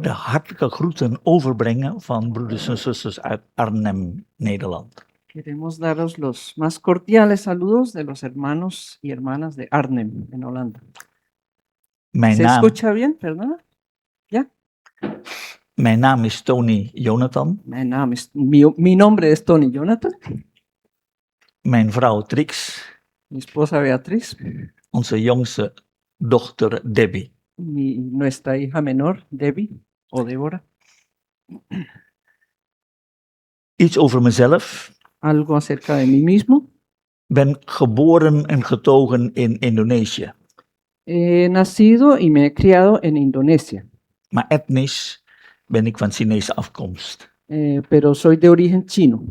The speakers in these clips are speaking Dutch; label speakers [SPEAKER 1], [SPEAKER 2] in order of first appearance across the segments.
[SPEAKER 1] De hartelijke groeten overbrengen van broeders en zusters uit Arnhem, Nederland.
[SPEAKER 2] Queremos daros los más cordiales saludos de los hermanos y hermanas de Arnhem, en Holanda.
[SPEAKER 1] Mijn
[SPEAKER 2] ¿Se
[SPEAKER 1] naam,
[SPEAKER 2] escucha bien? Perdona.
[SPEAKER 1] mijn naam is Tony Jonathan.
[SPEAKER 2] Mi nombre es Tony Jonathan,
[SPEAKER 1] Mijn vrouw Trix,
[SPEAKER 2] mi esposa Beatriz,
[SPEAKER 1] onze jongste dochter Debbie.
[SPEAKER 2] nuestra hija menor Debbie o Débora.
[SPEAKER 1] Iets over mezelf.
[SPEAKER 2] Algo acerca de mí mismo.
[SPEAKER 1] Ben geboren en getogen in Indonesië,
[SPEAKER 2] He nacido y me he criado en Indonesia,
[SPEAKER 1] maar etnisch ben ik van Chinese afkomst.
[SPEAKER 2] pero soy de origen chino.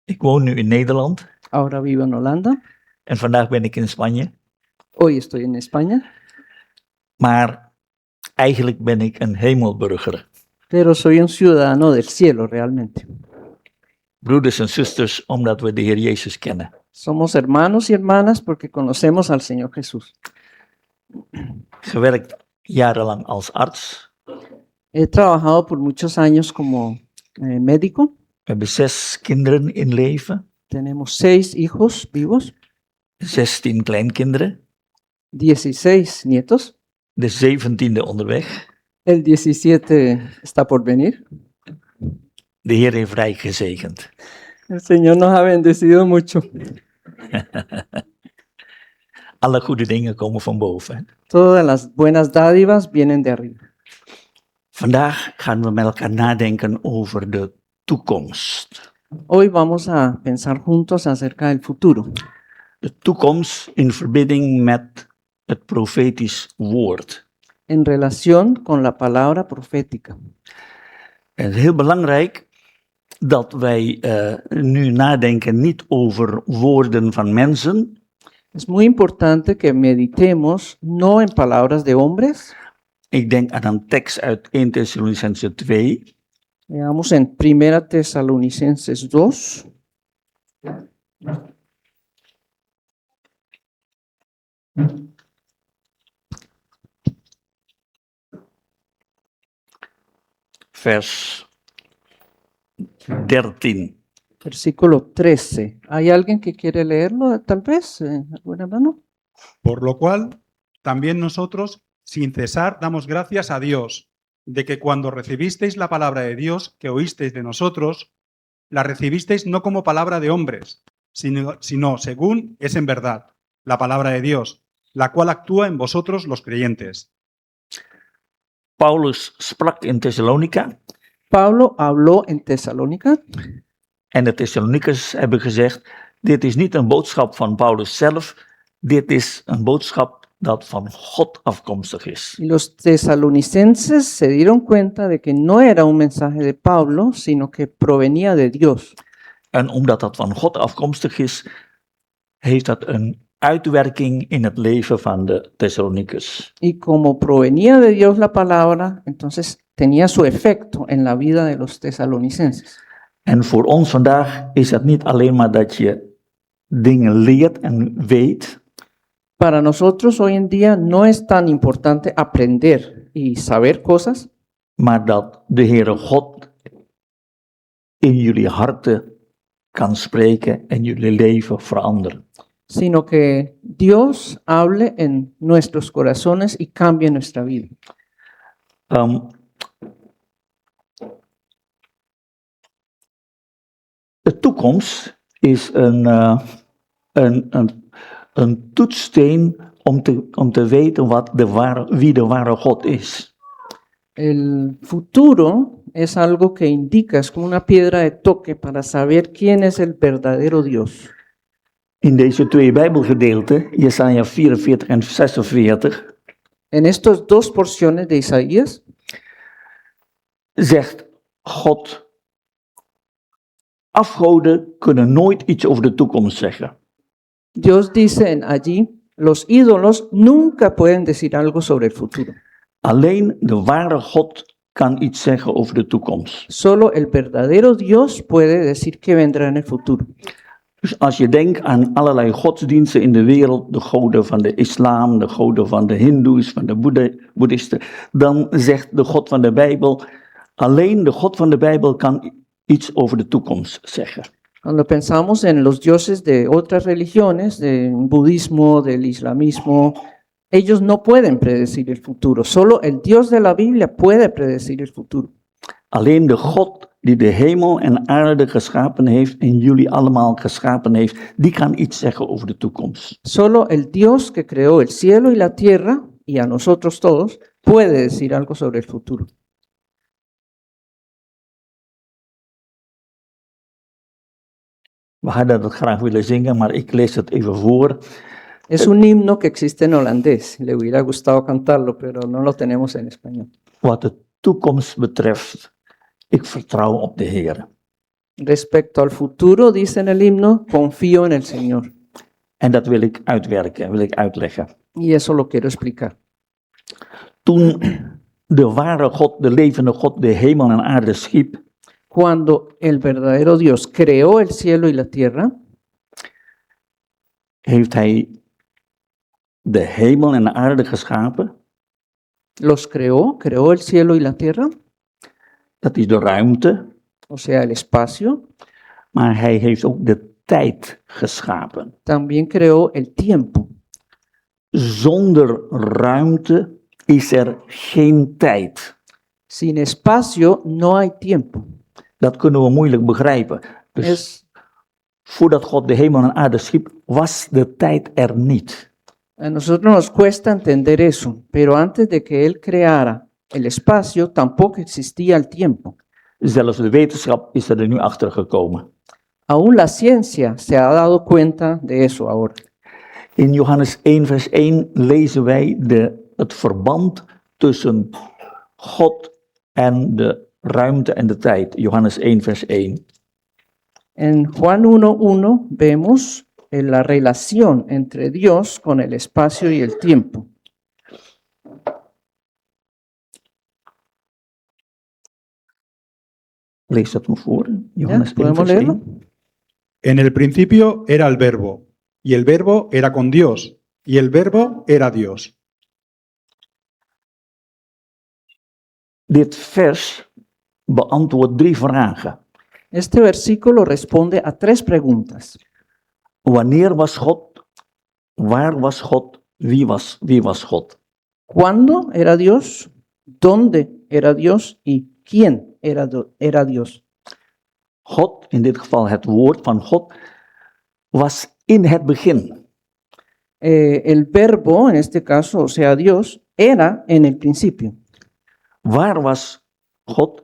[SPEAKER 1] Ik woon nu in Nederland
[SPEAKER 2] Ahora vivo en Holanda.
[SPEAKER 1] en vandaag ben ik in Spanje,
[SPEAKER 2] Hoy estoy en España,
[SPEAKER 1] maar eigenlijk ben ik een hemelburger.
[SPEAKER 2] pero soy un ciudadano del cielo realmente.
[SPEAKER 1] Broeders en zusters, omdat we de Heer Jezus kennen.
[SPEAKER 2] Somos hermanos y hermanas porque conocemos al Señor Jesús.
[SPEAKER 1] Gewerkt jarenlang als arts.
[SPEAKER 2] He trabajado por muchos años como médico.
[SPEAKER 1] We hebben 6 kinderen in leven,
[SPEAKER 2] Tenemos 6 hijos vivos,
[SPEAKER 1] 16 kleinkinderen,
[SPEAKER 2] 16 nietos.
[SPEAKER 1] de 17e onderweg.
[SPEAKER 2] El 17 está por venir.
[SPEAKER 1] De Heer heeft rijk gezegend.
[SPEAKER 2] El Señor nos ha bendecido mucho.
[SPEAKER 1] Alle goede dingen komen van boven. Hè?
[SPEAKER 2] Todas las buenas dádivas vienen de arriba.
[SPEAKER 1] Vandaag gaan we met elkaar nadenken over de toekomst.
[SPEAKER 2] Hoy vamos a pensar juntos acerca del futuro.
[SPEAKER 1] De toekomst in verbinding met het profetisch woord.
[SPEAKER 2] En relación con la palabra profética.
[SPEAKER 1] Het is heel belangrijk dat wij nu nadenken niet over woorden van mensen,
[SPEAKER 2] Es muy importante que meditemos no en palabras de hombres.
[SPEAKER 1] ik denk aan een tekst uit 1 Thessalonicenzen 2.
[SPEAKER 2] Veamos en 1 Tesalonicenses 2.
[SPEAKER 1] Vers 13.
[SPEAKER 2] Versículo 13. ¿Hay alguien que quiere leerlo, tal vez? ¿Alguna mano?
[SPEAKER 3] Por lo cual, también nosotros, sin cesar, damos gracias a Dios, de que cuando recibisteis la palabra de Dios que oísteis de nosotros, la recibisteis no como palabra de hombres, sino según es en verdad, la palabra de Dios, la cual actúa en vosotros los creyentes.
[SPEAKER 1] Paulus sprak in Thessalonica
[SPEAKER 2] Pablo habló en Tesalónica
[SPEAKER 1] en de Thessalonicers hebben gezegd, dit is niet een boodschap van Paulus zelf, dit is een boodschap dat van God afkomstig is.
[SPEAKER 2] y los tesalonicenses se dieron cuenta de que no era un mensaje de Pablo, sino que provenía de Dios.
[SPEAKER 1] En omdat dat van God afkomstig is, heeft dat een uitwerking in het leven van de Thessalonicers.
[SPEAKER 2] Y como provenía de Dios la palabra, entonces tenía su efecto en la vida de los tesalonicenses.
[SPEAKER 1] En voor ons vandaag is het niet alleen maar dat je dingen leert en weet,
[SPEAKER 2] Para nosotros hoy en día no es tan importante aprender y saber cosas,
[SPEAKER 1] maar dat de Heere God in jullie harten kan spreken en jullie leven veranderen.
[SPEAKER 2] sino que Dios hable en nuestros corazones y cambie nuestra vida.
[SPEAKER 1] De toekomst is een toetssteen om te weten wie de ware God is.
[SPEAKER 2] El futuro es algo que indica, es como una piedra de toque para saber quién es el verdadero Dios.
[SPEAKER 1] In deze 2 Bijbelgedeelten, Jesaja 44 en 46,
[SPEAKER 2] En estas 2 porciones de Isaías,
[SPEAKER 1] zegt God, afgoden kunnen nooit iets over de toekomst zeggen.
[SPEAKER 2] Dios dice allí, los ídolos nunca pueden decir algo sobre el futuro.
[SPEAKER 1] Alleen de ware God kan iets zeggen over de toekomst.
[SPEAKER 2] Solo el verdadero Dios puede decir qué vendrá en el futuro.
[SPEAKER 1] Dus als je denkt aan allerlei godsdiensten in de wereld, de goden van de islam, de goden van de hindoes, van de boeddhisten, dan zegt de God van de Bijbel, alleen de God van de Bijbel kan iets over de toekomst zeggen.
[SPEAKER 2] Cuando pensamos en los dioses de otras religiones, del budismo, del islamismo, ellos no pueden predecir el futuro. Solo el Dios de la Biblia puede predecir el futuro.
[SPEAKER 1] Alleen de God die de hemel en aarde geschapen heeft en jullie allemaal geschapen heeft, die kan iets zeggen over de toekomst.
[SPEAKER 2] Solo el Dios que creó el cielo y la tierra, y a nosotros todos, puede decir algo sobre el futuro.
[SPEAKER 1] We hadden dat graag willen zingen, maar ik lees het even voor.
[SPEAKER 2] Es un himno que existe en holandés. Le hubiera gustado cantarlo, pero no lo tenemos en español.
[SPEAKER 1] Wat de toekomst betreft, ik vertrouw op de Heer.
[SPEAKER 2] Respecto al futuro, dice en el himno, confío en el Señor.
[SPEAKER 1] En dat wil ik uitwerken, wil ik uitleggen.
[SPEAKER 2] Y eso lo quiero explicar.
[SPEAKER 1] Toen de ware God, de levende God, de hemel en aarde schiep,
[SPEAKER 2] Cuando el verdadero Dios creó el cielo y la tierra,
[SPEAKER 1] heeft hij de hemel en de aarde geschapen.
[SPEAKER 2] los creó el cielo y la tierra,
[SPEAKER 1] Dat is de ruimte,
[SPEAKER 2] o sea, el espacio.
[SPEAKER 1] maar hij heeft ook de tijd geschapen.
[SPEAKER 2] También creó el tiempo.
[SPEAKER 1] Zonder ruimte is er geen tijd.
[SPEAKER 2] Sin espacio no hay tiempo.
[SPEAKER 1] Dat kunnen we moeilijk begrijpen. Dus
[SPEAKER 2] Es,
[SPEAKER 1] voordat God de hemel en aarde schiep, was de tijd er niet.
[SPEAKER 2] a nosotros nos cuesta entender eso, pero antes de que Él creara el espacio, tampoco existía el tiempo.
[SPEAKER 1] Zelfs de wetenschap is er nu achter gekomen.
[SPEAKER 2] Aún la ciencia se ha dado cuenta de eso ahora.
[SPEAKER 1] In Johannes 1 vers 1 lezen wij het verband tussen God en de ruimte en de tijd. Johannes 1 vers 1.
[SPEAKER 2] En Juan 1:1 vemos la relación entre Dios con el espacio y el tiempo.
[SPEAKER 1] Lees dat me voor.
[SPEAKER 2] ¿Ya?
[SPEAKER 1] Johannes 1
[SPEAKER 2] ¿Podemos
[SPEAKER 1] vers
[SPEAKER 2] leerlo?
[SPEAKER 1] 1.
[SPEAKER 3] En el principio era el Verbo, y el Verbo era con Dios, y el Verbo era Dios.
[SPEAKER 1] Dit vers beantwoordt 3 vragen.
[SPEAKER 2] Este versículo responde a 3 preguntas.
[SPEAKER 1] Wanneer was God? Waar was God? Wie was God?
[SPEAKER 2] ¿Cuándo era Dios? ¿Dónde era Dios? ¿Y quién era Dios?
[SPEAKER 1] God, in dit geval het woord van God, was in het begin.
[SPEAKER 2] El verbo, en este caso, o sea, Dios, era en el principio.
[SPEAKER 1] Waar was God?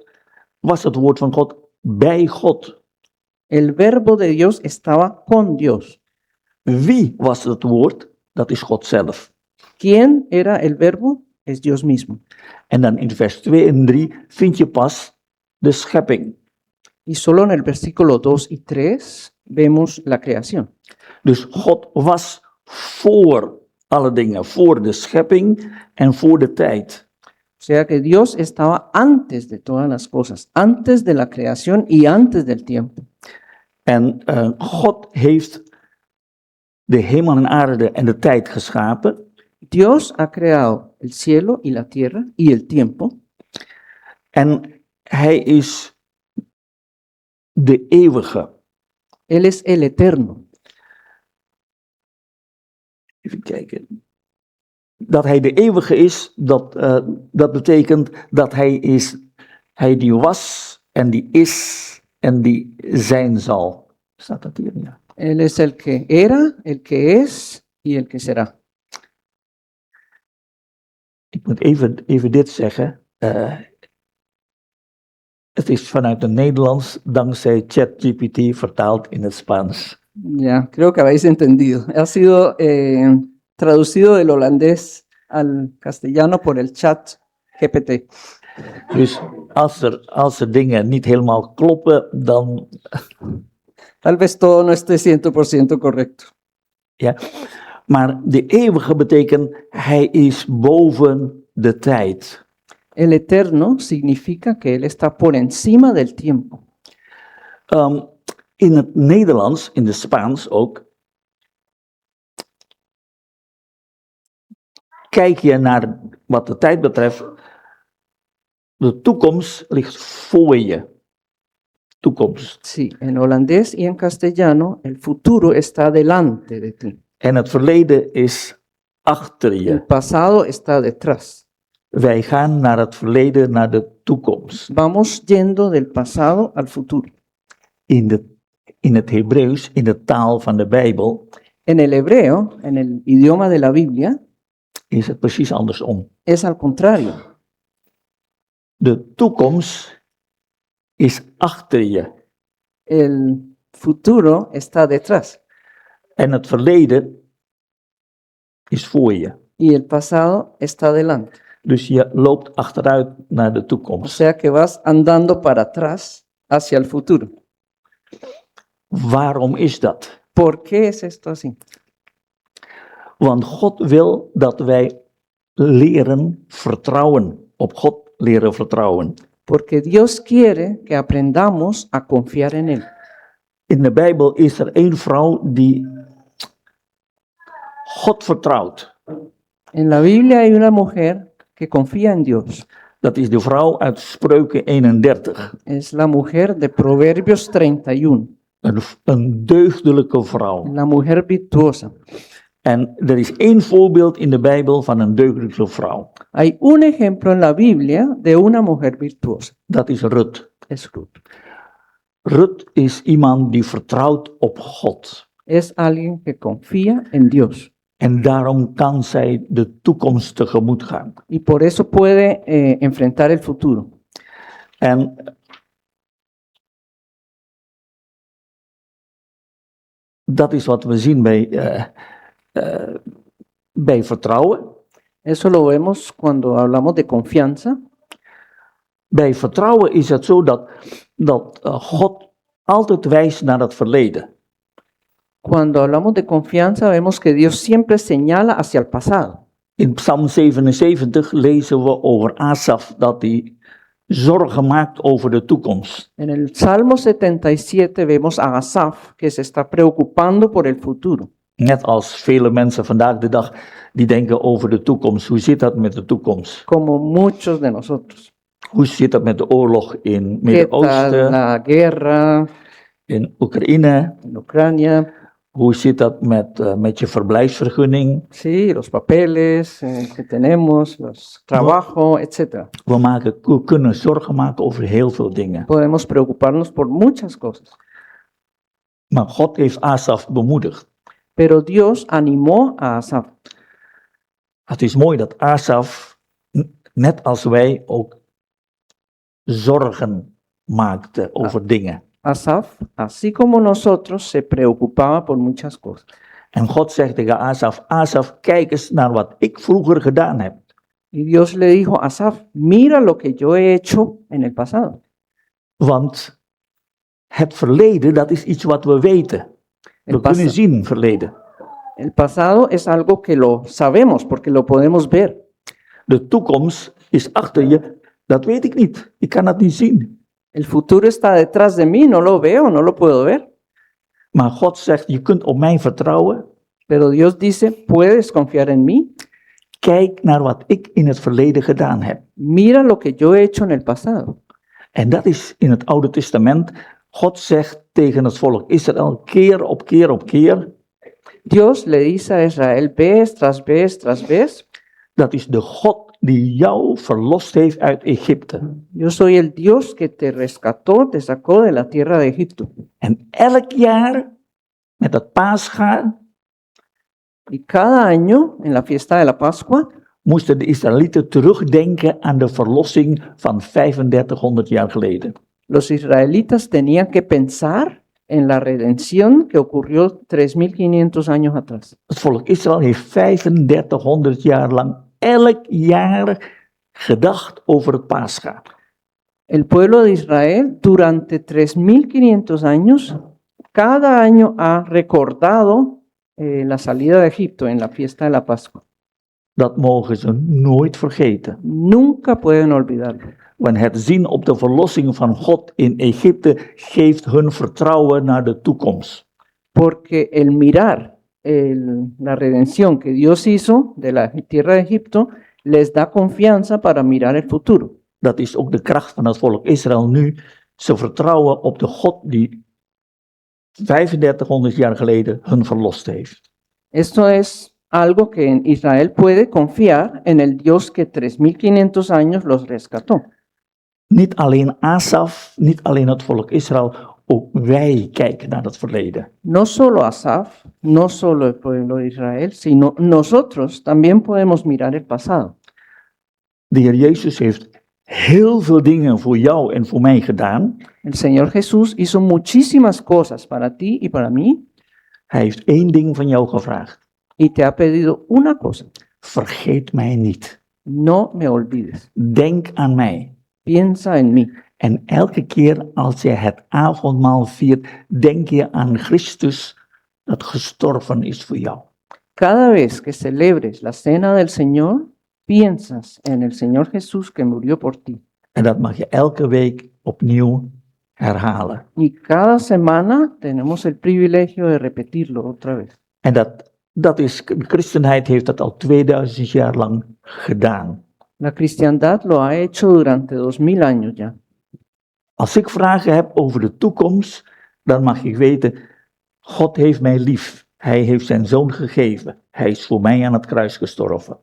[SPEAKER 1] Was het woord van God bij God?
[SPEAKER 2] El verbo de Dios estaba con Dios.
[SPEAKER 1] Wie was het woord? Dat is God zelf.
[SPEAKER 2] ¿Quién era el verbo? Es Dios mismo.
[SPEAKER 1] En dan in vers 2 en 3 vind je pas de schepping.
[SPEAKER 2] Y solo en el versículo 2 y 3 vemos la creación.
[SPEAKER 1] Dus God was voor alle dingen, voor de schepping en voor de tijd.
[SPEAKER 2] O sea que Dios estaba antes de todas las cosas, antes de la creación y antes del tiempo.
[SPEAKER 1] En God heeft de hemel en aarde en de tijd geschapen.
[SPEAKER 2] Dios ha creado el cielo y la tierra y el tiempo.
[SPEAKER 1] En hij is de eeuwige.
[SPEAKER 2] Él es el eterno.
[SPEAKER 1] Even kijken. Dat hij de eeuwige is, dat betekent dat hij is, hij die was en die is en die zijn zal. Staat dat hier? Ja.
[SPEAKER 2] Él es el que era, el que es y el que será.
[SPEAKER 1] Ik moet even dit zeggen. Het is vanuit het Nederlands, dankzij ChatGPT, vertaald in het Spaans.
[SPEAKER 2] Ya, creo que habéis entendido. Ha sido traducido del holandés al castellano por el chat GPT.
[SPEAKER 1] Dus als er dingen niet helemaal kloppen, dan
[SPEAKER 2] Tal vez todo no esté 100% correcto.
[SPEAKER 1] ja. Maar de eeuwige betekent, hij is boven de tijd.
[SPEAKER 2] El eterno significa que Él está por encima del tiempo.
[SPEAKER 1] in het Nederlands, in de Spaans ook, kijk je naar wat de tijd betreft, de toekomst ligt voor je. Toekomst.
[SPEAKER 2] Sí, en holandés y en castellano, el futuro está delante de ti.
[SPEAKER 1] En het verleden is achter
[SPEAKER 2] El
[SPEAKER 1] je.
[SPEAKER 2] pasado está detrás.
[SPEAKER 1] Wij gaan naar het verleden, naar de toekomst.
[SPEAKER 2] Vamos yendo del pasado al futuro.
[SPEAKER 1] In het Hebreeuws, in de taal van de Bijbel,
[SPEAKER 2] En el hebreo, en el idioma de la Biblia,
[SPEAKER 1] is het precies andersom.
[SPEAKER 2] es al contrario.
[SPEAKER 1] De toekomst is achter je.
[SPEAKER 2] El futuro está detrás
[SPEAKER 1] En het verleden is voor je.
[SPEAKER 2] y el pasado está delante.
[SPEAKER 1] Dus je loopt achteruit naar de
[SPEAKER 2] O
[SPEAKER 1] toekomst.
[SPEAKER 2] sea que vas andando para atrás hacia el futuro.
[SPEAKER 1] Waarom is dat?
[SPEAKER 2] ¿Por qué es esto así?
[SPEAKER 1] Want God wil dat wij leren vertrouwen. Op God leren vertrouwen.
[SPEAKER 2] Porque Dios quiere que aprendamos a confiar en Él.
[SPEAKER 1] In de Bijbel is er één vrouw die God vertrouwt.
[SPEAKER 2] En la Biblia hay una mujer que confía en Dios.
[SPEAKER 1] Dat is de vrouw uit Spreuken 31.
[SPEAKER 2] Es la mujer de Proverbios 31,
[SPEAKER 1] Een deugdelijke vrouw.
[SPEAKER 2] la mujer virtuosa.
[SPEAKER 1] En er is één voorbeeld in de Bijbel van een deugdelijke vrouw.
[SPEAKER 2] Hay un ejemplo en la Biblia de una mujer virtuosa.
[SPEAKER 1] Dat is Rut.
[SPEAKER 2] Es Ruth.
[SPEAKER 1] Rut is iemand die vertrouwt op God.
[SPEAKER 2] Es alguien que confía en Dios.
[SPEAKER 1] En daarom kan zij de toekomst tegemoet gaan.
[SPEAKER 2] Y por eso puede enfrentar el futuro.
[SPEAKER 1] En dat is wat we zien bij vertrouwen.
[SPEAKER 2] Eso lo vemos cuando hablamos de confianza.
[SPEAKER 1] Bij vertrouwen is het zo dat God altijd wijst naar het verleden.
[SPEAKER 2] Cuando hablamos de confianza, vemos que Dios siempre señala hacia el pasado.
[SPEAKER 1] In Psalm 77 lezen we over Asaf dat hij zorgen maakt over de toekomst.
[SPEAKER 2] En el Salmo 77 vemos a Asaf que se está preocupando por el futuro.
[SPEAKER 1] Net als vele mensen vandaag de dag die denken over de toekomst. Hoe zit dat met de toekomst?
[SPEAKER 2] Como muchos de nosotros.
[SPEAKER 1] Hoe zit dat met de oorlog in het
[SPEAKER 2] ¿Qué tal
[SPEAKER 1] Midden-Oosten,
[SPEAKER 2] la guerra
[SPEAKER 1] in Oekraïne?
[SPEAKER 2] en Ucrania?
[SPEAKER 1] Hoe zit dat met je verblijfsvergunning?
[SPEAKER 2] Sí, los papeles que tenemos, los trabajo, etc.
[SPEAKER 1] We kunnen zorgen maken over heel veel dingen.
[SPEAKER 2] Podemos preocuparnos por muchas cosas.
[SPEAKER 1] Maar God heeft Asaf bemoedigd.
[SPEAKER 2] Pero Dios animó a Asaf.
[SPEAKER 1] Het is mooi dat Asaf, net als wij, ook zorgen maakte over dingen.
[SPEAKER 2] Asaf, así como nosotros, se preocupaba por muchas cosas.
[SPEAKER 1] En God zegt tegen Asaf, Asaf, kijk eens naar wat ik vroeger gedaan heb.
[SPEAKER 2] Y Dios le dijo a Asaf, mira lo que yo he hecho en el pasado.
[SPEAKER 1] Want het verleden, dat is iets wat we weten. We
[SPEAKER 2] El,
[SPEAKER 1] kunnen zien verleden.
[SPEAKER 2] el pasado es algo que lo sabemos porque lo podemos ver.
[SPEAKER 1] De toekomst is achter je, dat weet ik niet. Ik kan het niet zien.
[SPEAKER 2] El futuro está detrás de mí, no lo veo, no lo puedo ver.
[SPEAKER 1] Maar God zegt, je kunt op mij vertrouwen.
[SPEAKER 2] Pero Dios dice, puedes confiar en mí.
[SPEAKER 1] Kijk naar wat ik in het verleden gedaan heb.
[SPEAKER 2] Mira lo que yo he hecho en el pasado.
[SPEAKER 1] En dat is in het Oude Testament. God zegt tegen het volk Israël keer op keer op keer.
[SPEAKER 2] Dios le dice a Israel vez tras vez tras vez,
[SPEAKER 1] Dat is de God die jou verlost heeft uit Egypte.
[SPEAKER 2] yo soy el Dios que te rescató, te sacó de la tierra de Egipto.
[SPEAKER 1] En elk jaar met het Pascha
[SPEAKER 2] Y cada año, en la fiesta de la Pascua,
[SPEAKER 1] moesten de Israëlieten terugdenken aan de verlossing van 3500 jaar geleden.
[SPEAKER 2] los israelitas tenían que pensar en la redención que ocurrió 3500 años atrás.
[SPEAKER 1] Het volk Israël heeft 3500 jaar lang elk jaar gedacht over het Pascha.
[SPEAKER 2] El pueblo de Israel durante 3500 años, cada año ha recordado la salida de Egipto en la fiesta de la Pascua.
[SPEAKER 1] Dat mogen ze nooit vergeten.
[SPEAKER 2] Nunca pueden olvidarlo.
[SPEAKER 1] Want het zien op de verlossing van God in Egypte geeft hun vertrouwen naar de toekomst.
[SPEAKER 2] Porque el mirar la redención que Dios hizo de la tierra de Egipto les da confianza para mirar el futuro.
[SPEAKER 1] Dat is ook de kracht van het volk Israël nu. Ze vertrouwen op de God die 3500 jaar geleden hun verlost heeft.
[SPEAKER 2] Esto es algo que en Israel puede confiar en el Dios que 3500 años los rescató.
[SPEAKER 1] Niet alleen Asaf, niet alleen het volk Israël, ook wij kijken naar het verleden.
[SPEAKER 2] No solo Asaf, no solo el pueblo de Israel, sino nosotros también podemos mirar el pasado.
[SPEAKER 1] De Heer Jezus heeft heel veel dingen voor jou en voor mij gedaan.
[SPEAKER 2] El Señor Jesús hizo muchísimas cosas para ti y para mí
[SPEAKER 1] Hij heeft één ding van jou gevraagd.
[SPEAKER 2] y te ha pedido una cosa:
[SPEAKER 1] Vergeet mij niet.
[SPEAKER 2] no me olvides,
[SPEAKER 1] Denk aan mij.
[SPEAKER 2] piensa en mí.
[SPEAKER 1] En elke keer als je het avondmaal viert, denk je aan Christus dat gestorven is voor jou.
[SPEAKER 2] Cada vez que celebres la cena del Señor, piensas en el Señor Jesús que murió por ti.
[SPEAKER 1] En dat mag je elke week opnieuw herhalen.
[SPEAKER 2] Y cada semana tenemos el privilegio de repetirlo otra vez.
[SPEAKER 1] En dat is, de christenheid heeft dat al 2000 jaar lang gedaan.
[SPEAKER 2] La cristiandad lo ha hecho durante 2000 años ya.
[SPEAKER 1] Als ik vragen heb over de toekomst, dan mag ik weten, God heeft mij lief. Hij heeft zijn zoon gegeven. Hij is voor mij aan het kruis gestorven.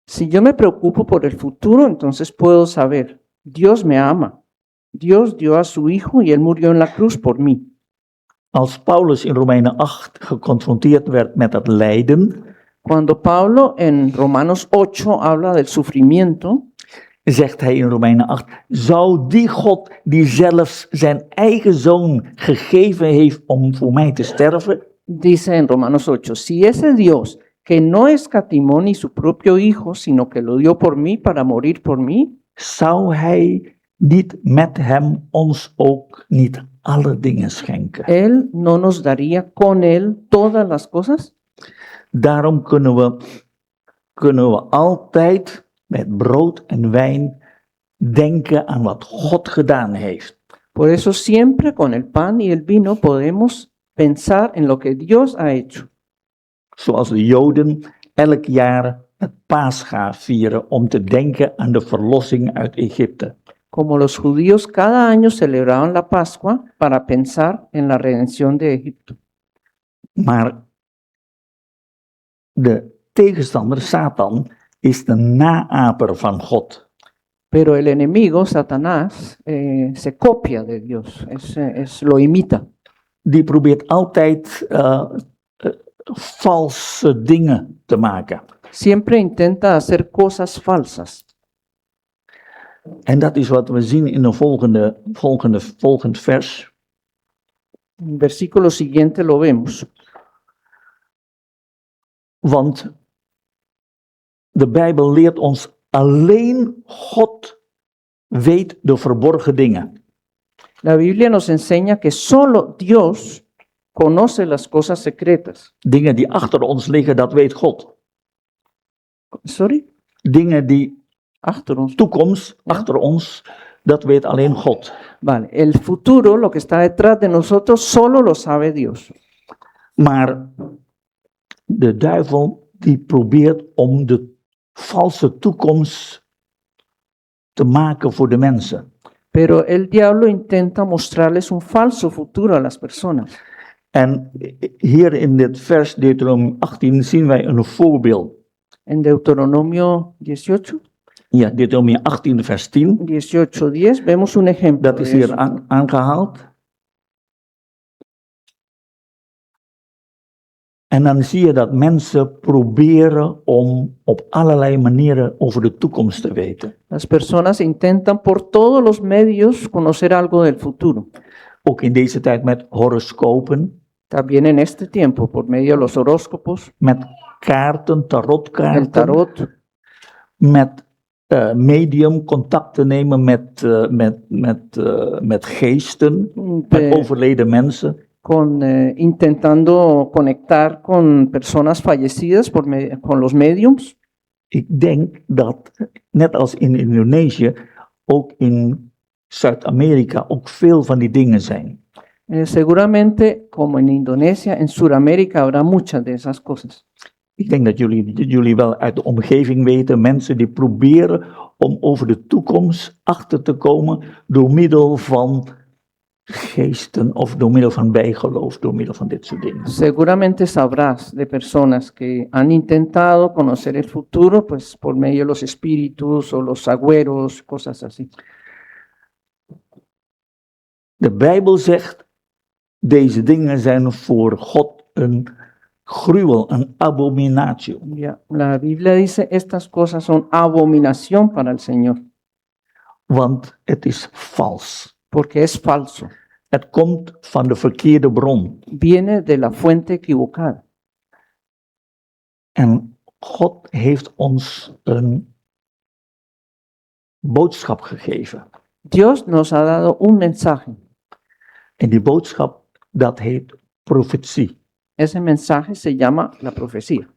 [SPEAKER 2] Si yo me preocupo por el futuro, entonces puedo saber, Dios me ama. Dios dio a su Hijo y Él murió en la cruz por mí.
[SPEAKER 1] Als Paulus in Romeinen 8 geconfronteerd werd met het lijden,
[SPEAKER 2] Cuando Pablo en Romanos 8 habla del sufrimiento,
[SPEAKER 1] zegt hij in Romeinen 8, zou die God die zelfs zijn eigen zoon gegeven heeft om voor mij te sterven,
[SPEAKER 2] dice en Romanos 8, si ese Dios que no escatimó ni su propio Hijo, sino que lo dio por mí para morir por mí,
[SPEAKER 1] zou hij niet met hem ons ook niet alle dingen schenken?
[SPEAKER 2] Él no nos daría con Él todas las cosas.
[SPEAKER 1] Daarom kunnen we altijd met brood en wijn denken aan wat God gedaan heeft.
[SPEAKER 2] Por eso siempre con el pan y el vino podemos pensar en lo que Dios ha hecho.
[SPEAKER 1] Zoals de Joden elk jaar het Pascha vieren om te denken aan de verlossing uit Egypte.
[SPEAKER 2] Como los judíos cada año celebraban la Pascua para pensar en la redención de Egipto.
[SPEAKER 1] Maar de tegenstander, Satan, is de naaper van God.
[SPEAKER 2] Pero el enemigo, Satanás, se copia de Dios, lo imita.
[SPEAKER 1] Die probeert altijd valse dingen te maken.
[SPEAKER 2] Siempre intenta hacer cosas falsas.
[SPEAKER 1] En dat is wat we zien in de volgend vers.
[SPEAKER 2] En el versículo siguiente lo vemos.
[SPEAKER 1] Want de Bijbel leert ons alleen God weet de verborgen dingen.
[SPEAKER 2] La Biblia nos enseña que solo Dios conoce las cosas secretas.
[SPEAKER 1] Dingen die achter ons liggen, dat weet God.
[SPEAKER 2] Sorry?
[SPEAKER 1] Dingen die
[SPEAKER 2] Achter ons.
[SPEAKER 1] toekomst achter ons, dat weet alleen God.
[SPEAKER 2] Vale, el futuro, lo que está detrás de nosotros, solo lo sabe Dios.
[SPEAKER 1] Maar de duivel die probeert om de valse toekomst te maken voor de mensen.
[SPEAKER 2] Pero el diablo intenta mostrarles un falso futuro a las personas.
[SPEAKER 1] En hier in dit vers Deuteronomium 18 zien wij een voorbeeld.
[SPEAKER 2] En Deuteronomio 18,
[SPEAKER 1] Ja, Deuteronomium 18 vers 10.
[SPEAKER 2] 18:10 vemos un ejemplo.
[SPEAKER 1] Dat is
[SPEAKER 2] de
[SPEAKER 1] hier
[SPEAKER 2] eso.
[SPEAKER 1] aangehaald. En dan zie je dat mensen proberen om op allerlei manieren over de toekomst te weten.
[SPEAKER 2] Las personas intentan por todos los medios conocer algo del futuro.
[SPEAKER 1] Ook in deze tijd met horoscopen,
[SPEAKER 2] También en este tiempo, por medio de los horóscopos,
[SPEAKER 1] met kaarten,
[SPEAKER 2] el
[SPEAKER 1] tarotkaarten,
[SPEAKER 2] tarot,
[SPEAKER 1] met medium contacten nemen met geesten, met overleden mensen.
[SPEAKER 2] intentando conectar con personas fallecidas con los mediums.
[SPEAKER 1] ik denk dat, net als in Indonesië, ook in Zuid-Amerika ook veel van die dingen zijn.
[SPEAKER 2] Seguramente, como en Indonesia, en Sudamérica habrá muchas de esas cosas.
[SPEAKER 1] Ik denk dat jullie wel uit de omgeving weten, mensen die proberen om over de toekomst achter te komen door middel van geesten of door middel van bijgeloof, door middel van dit soort dingen.
[SPEAKER 2] Seguramente sabrás de personas que han intentado conocer el futuro, pues por medio de los espíritus o los agüeros, cosas así.
[SPEAKER 1] De Bijbel zegt, deze dingen zijn voor God een gruwel, een abominatie.
[SPEAKER 2] Ya, la Biblia dice, estas cosas son abominación para el Señor,
[SPEAKER 1] Want het is vals.
[SPEAKER 2] porque es falso.
[SPEAKER 1] Het komt van de verkeerde bron.
[SPEAKER 2] Viene de la fuente equivocada.
[SPEAKER 1] En God heeft ons een boodschap gegeven.
[SPEAKER 2] Dios nos ha dado un mensaje.
[SPEAKER 1] En die boodschap, dat heet profetie.
[SPEAKER 2] Ese mensaje se llama la profecía.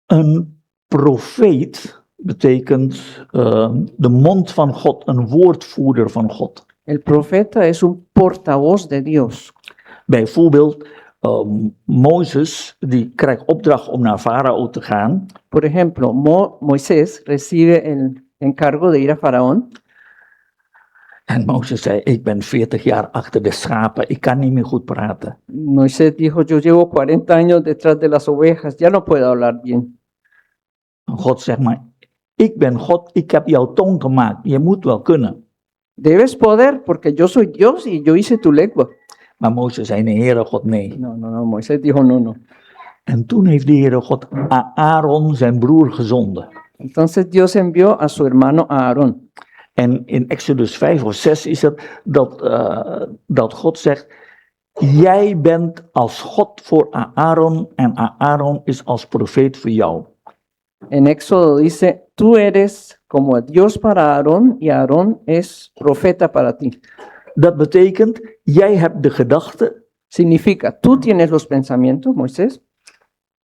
[SPEAKER 1] Een profeet betekent de mond van God, een woordvoerder van God.
[SPEAKER 2] El profeta es un portavoz de Dios.
[SPEAKER 1] Bijvoorbeeld, Mozes, die krijgt opdracht om naar Farao te gaan.
[SPEAKER 2] Por ejemplo, Moisés recibe el encargo de ir a Faraón.
[SPEAKER 1] En Mozes zei, ik ben 40 jaar achter de schapen, ik kan niet meer goed praten.
[SPEAKER 2] Moisés dijo, yo llevo 40 años detrás de las ovejas, ya no puedo hablar bien.
[SPEAKER 1] En God zegt maar, ik ben God, ik heb jouw tong gemaakt, je moet wel kunnen.
[SPEAKER 2] Debes poder, porque yo soy Dios y yo hice tu lengua.
[SPEAKER 1] Maar Mozes zei, nee, Heere God, nee.
[SPEAKER 2] No, Moisés dijo, no.
[SPEAKER 1] En toen heeft de Heere God Aaron, zijn broer, gezonden.
[SPEAKER 2] Entonces Dios envió a su hermano Aarón.
[SPEAKER 1] En in Exodus 5 of 6 is het dat God zegt, jij bent als God voor Aaron en Aaron is als profeet voor jou.
[SPEAKER 2] En Éxodo dice, tú eres como Dios para Aarón y Aarón es profeta para ti.
[SPEAKER 1] Dat betekent, jij hebt de gedachten
[SPEAKER 2] Significa, tú tienes los pensamientos, Moisés,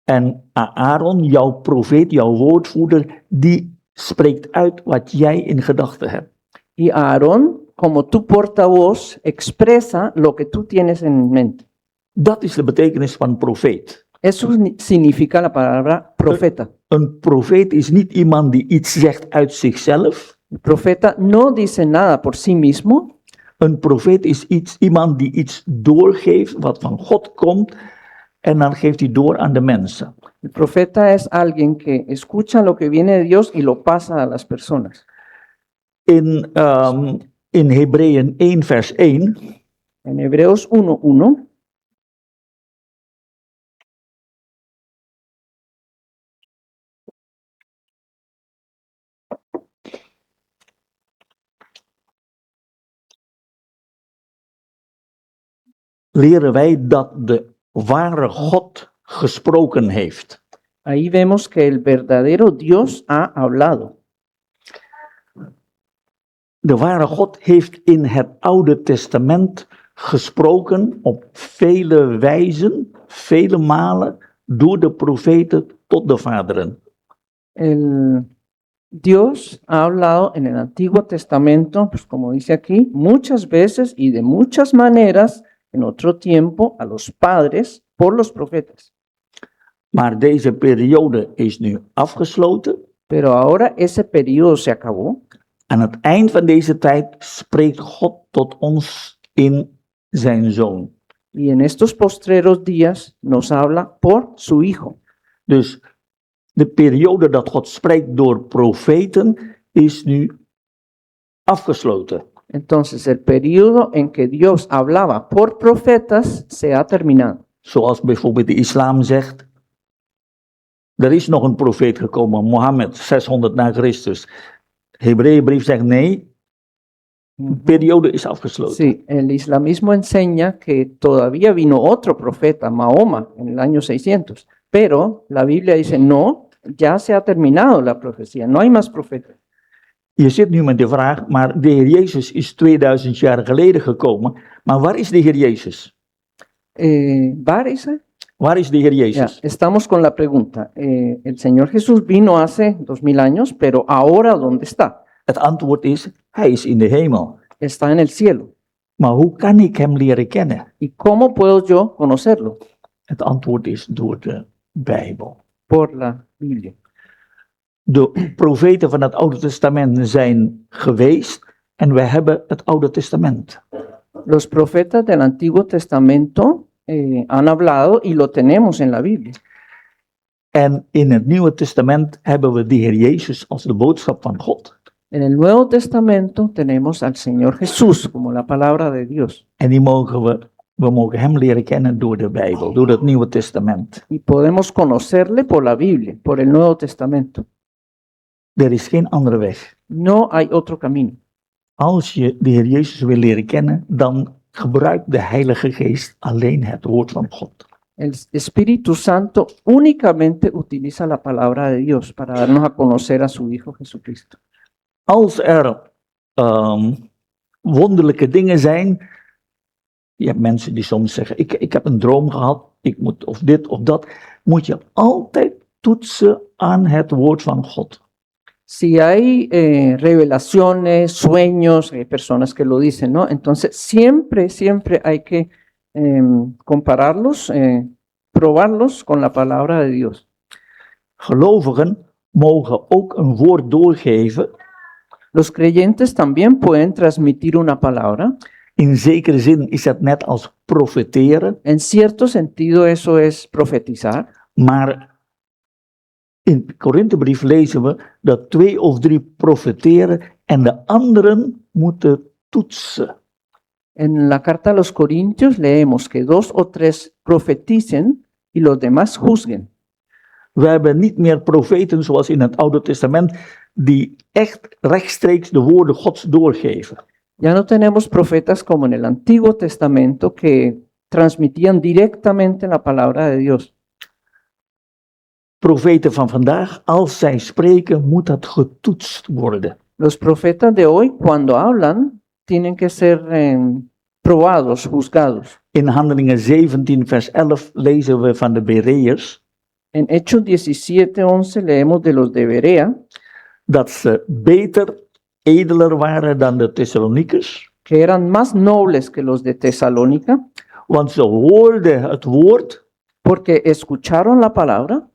[SPEAKER 1] en Aaron, jouw profeet, jouw woordvoerder, die spreekt uit wat jij in gedachten hebt.
[SPEAKER 2] y Aarón, como tu portavoz, expresa lo que tú tienes en mente.
[SPEAKER 1] Dat is de betekenis van profeet.
[SPEAKER 2] Eso significa la palabra profeta.
[SPEAKER 1] Een profeet is niet iemand die iets zegt uit zichzelf.
[SPEAKER 2] El profeta no dice nada por sí mismo.
[SPEAKER 1] Een profeet is iemand die iets doorgeeft wat van God komt en dan geeft hij door aan de mensen.
[SPEAKER 2] El profeta es alguien que escucha lo que viene de Dios y lo pasa a las personas.
[SPEAKER 1] In Hebreeën 1 vers 1
[SPEAKER 2] En Hebreos 1:1
[SPEAKER 1] leren wij dat de ware God gesproken heeft.
[SPEAKER 2] ahí vemos que el verdadero Dios ha hablado.
[SPEAKER 1] De ware God heeft in het Oude Testament gesproken op vele wijzen, vele malen, door de profeten tot de vaderen.
[SPEAKER 2] El Dios ha hablado en el Antiguo Testamento, pues como dice aquí, muchas veces y de muchas maneras en otro tiempo a los padres por los profetas.
[SPEAKER 1] Maar deze periode is nu afgesloten.
[SPEAKER 2] Pero ahora ese periodo se acabó.
[SPEAKER 1] Aan het eind van deze tijd spreekt God tot ons in zijn Zoon.
[SPEAKER 2] Y en estos postreros días nos habla por su Hijo.
[SPEAKER 1] Dus de periode dat God spreekt door profeten is nu afgesloten.
[SPEAKER 2] Entonces el periodo en que Dios hablaba por profetas se ha terminado.
[SPEAKER 1] Zoals bijvoorbeeld de islam zegt, er is nog een profeet gekomen, Mohammed, 600 na Christus. Hebreeënbrief zegt nee, de periode is afgesloten.
[SPEAKER 2] Sí, el islamismo enseña que todavía vino otro profeta, Mahoma, en el año 600. Pero la Biblia dice, no, ya se ha terminado la profecía, no hay más profetas.
[SPEAKER 1] Je zit nu met de vraag, maar de Heer Jezus is 2000 jaar geleden gekomen. Maar waar is de Heer Jezus?
[SPEAKER 2] ¿Var ese?
[SPEAKER 1] Waar is de Heer
[SPEAKER 2] Ya,
[SPEAKER 1] Jezus?
[SPEAKER 2] estamos con la pregunta. El Señor Jesús vino hace 2000 años, pero ahora ¿dónde está?
[SPEAKER 1] Het antwoord is, hij is in de hemel.
[SPEAKER 2] Está en el cielo.
[SPEAKER 1] Maar hoe kan ik hem leren kennen?
[SPEAKER 2] ¿Y cómo puedo yo conocerlo?
[SPEAKER 1] Het antwoord is door de Bijbel.
[SPEAKER 2] Por la Biblia.
[SPEAKER 1] De profeten van het Oude Testament zijn geweest en wij hebben het Oude Testament.
[SPEAKER 2] Los profetas del Antiguo Testamento han hablado y lo tenemos en la Biblia.
[SPEAKER 1] En in het Nieuwe Testament hebben we de Heer Jezus als de boodschap van God.
[SPEAKER 2] En el Nuevo Testamento tenemos al Señor Jesús como la palabra de Dios.
[SPEAKER 1] En die we mogen hem leren kennen door de Bijbel, door het Nieuwe Testament.
[SPEAKER 2] Y podemos conocerle por la Biblia, por el Nuevo Testamento.
[SPEAKER 1] Er is geen andere weg.
[SPEAKER 2] No hay otro camino.
[SPEAKER 1] Als je de Heer Jezus wil leren kennen, dan gebruikt de Heilige Geest alleen het woord van God.
[SPEAKER 2] El Espíritu Santo únicamente utiliza la palabra de Dios para darnos a conocer a su Hijo Jesucristo.
[SPEAKER 1] Als er wonderlijke dingen zijn, je hebt mensen die soms zeggen, ik heb een droom gehad, ik moet of dit of dat, moet je altijd toetsen aan het woord van God.
[SPEAKER 2] Si hay revelaciones, sueños, hay personas que lo dicen, ¿no? Entonces siempre hay que compararlos, probarlos con la palabra de Dios.
[SPEAKER 1] Gelovigen mogen ook een woord doorgeven.
[SPEAKER 2] Los creyentes también pueden transmitir una palabra.
[SPEAKER 1] In zekere zin is dat net als profeteren,
[SPEAKER 2] En cierto sentido eso es profetizar.
[SPEAKER 1] maar in de Korinthebrief lezen we dat 2 of 3 profeteren en de anderen moeten toetsen.
[SPEAKER 2] En la carta a los Corintios leemos que 2 o 3 profeticen y los demás juzguen.
[SPEAKER 1] We hebben niet meer profeten zoals in het Oude Testament die echt rechtstreeks de woorden Gods doorgeven.
[SPEAKER 2] Ya no tenemos profetas como en el Antiguo Testamento que transmitían directamente la palabra de Dios.
[SPEAKER 1] Profeten van vandaag, als zij spreken, moet dat getoetst worden.
[SPEAKER 2] Los profetas de hoy, cuando hablan, tienen que ser probados, juzgados.
[SPEAKER 1] In Handelingen 17 vers 11 lezen we van de Bereërs
[SPEAKER 2] En Hechos 17:11 leemos de los de Berea,
[SPEAKER 1] dat ze beter, edeler waren dan de Thessalonikers,
[SPEAKER 2] que eran más nobles que los de Tesalónica,
[SPEAKER 1] want ze hoorden het woord
[SPEAKER 2] porque escucharon la palabra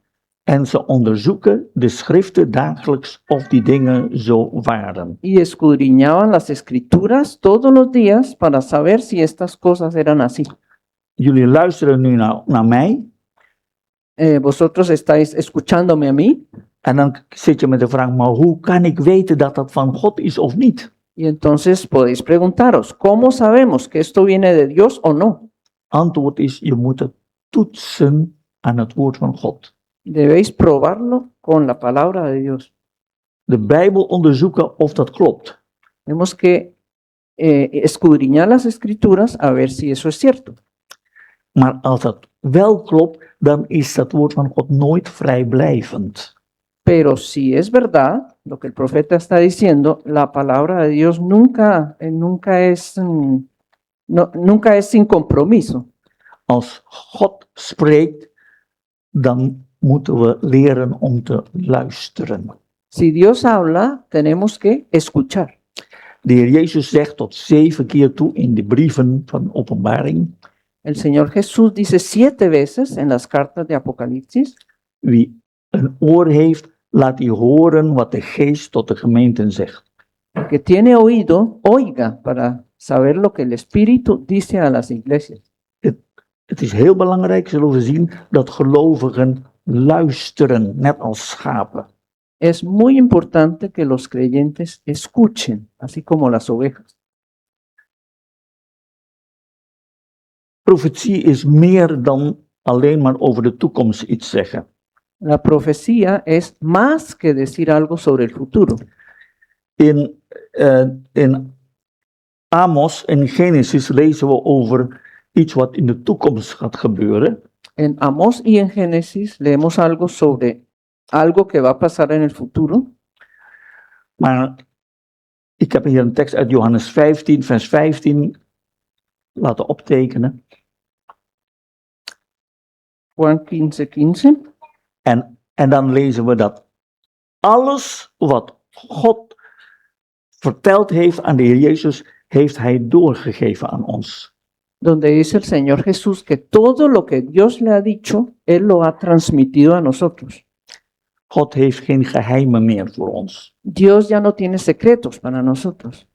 [SPEAKER 1] en ze onderzoeken de schriften dagelijks of die dingen zo waren.
[SPEAKER 2] y escudriñaban las escrituras todos los días para saber si estas cosas eran así.
[SPEAKER 1] Jullie luisteren nu naar mij
[SPEAKER 2] Vosotros estáis escuchándome a mí
[SPEAKER 1] en dan zit je met de vraag, maar hoe kan ik weten dat dat van God is of niet?
[SPEAKER 2] y entonces podéis preguntaros, ¿cómo sabemos que esto viene de Dios o no?
[SPEAKER 1] Antwoord is, je moet het toetsen aan het woord van God.
[SPEAKER 2] Debéis probarlo con la palabra de Dios.
[SPEAKER 1] De Bijbel onderzoeken of dat klopt.
[SPEAKER 2] Tenemos que escudriñar las escrituras a ver si eso es cierto.
[SPEAKER 1] Maar als dat wel klopt, dan is dat woord van God nooit vrijblijvend.
[SPEAKER 2] Pero si es verdad lo que el profeta está diciendo, la palabra de Dios nunca es sin compromiso.
[SPEAKER 1] Als God spreekt, dan moeten we leren om te luisteren.
[SPEAKER 2] Si Dios habla, tenemos que escuchar.
[SPEAKER 1] De Heer Jezus zegt tot 7 keer toe in de brieven van Openbaring,
[SPEAKER 2] El Señor Jesús dice 7 veces en las cartas de Apocalipsis,
[SPEAKER 1] wie een oor heeft, laat hij horen wat de Geest tot de gemeenten zegt.
[SPEAKER 2] el que tiene oído, oiga para saber lo que el Espíritu dice a las iglesias.
[SPEAKER 1] Het is heel belangrijk, zullen we zien, dat gelovigen luisteren, net als schapen.
[SPEAKER 2] Es muy importante que los creyentes escuchen, así como las ovejas.
[SPEAKER 1] Profetie is meer dan alleen maar over de toekomst iets zeggen.
[SPEAKER 2] La profecía es más que decir algo sobre el futuro.
[SPEAKER 1] In Amos en Genesis lezen we over iets wat in de toekomst gaat gebeuren.
[SPEAKER 2] En Amós y en Génesis leemos algo sobre algo que va a pasar en el futuro.
[SPEAKER 1] Maar ik heb hier een tekst uit Johannes 15, vers 15 laten optekenen.
[SPEAKER 2] Juan 15:15.
[SPEAKER 1] En dan lezen we dat alles wat God verteld heeft aan de Heer Jezus, heeft hij doorgegeven aan ons.
[SPEAKER 2] Donde dice el Señor Jesús que todo lo que Dios le ha dicho, Él lo ha transmitido a nosotros.
[SPEAKER 1] God heeft geen geheimen meer voor ons.
[SPEAKER 2] Dios ya no tiene secretos para nosotros.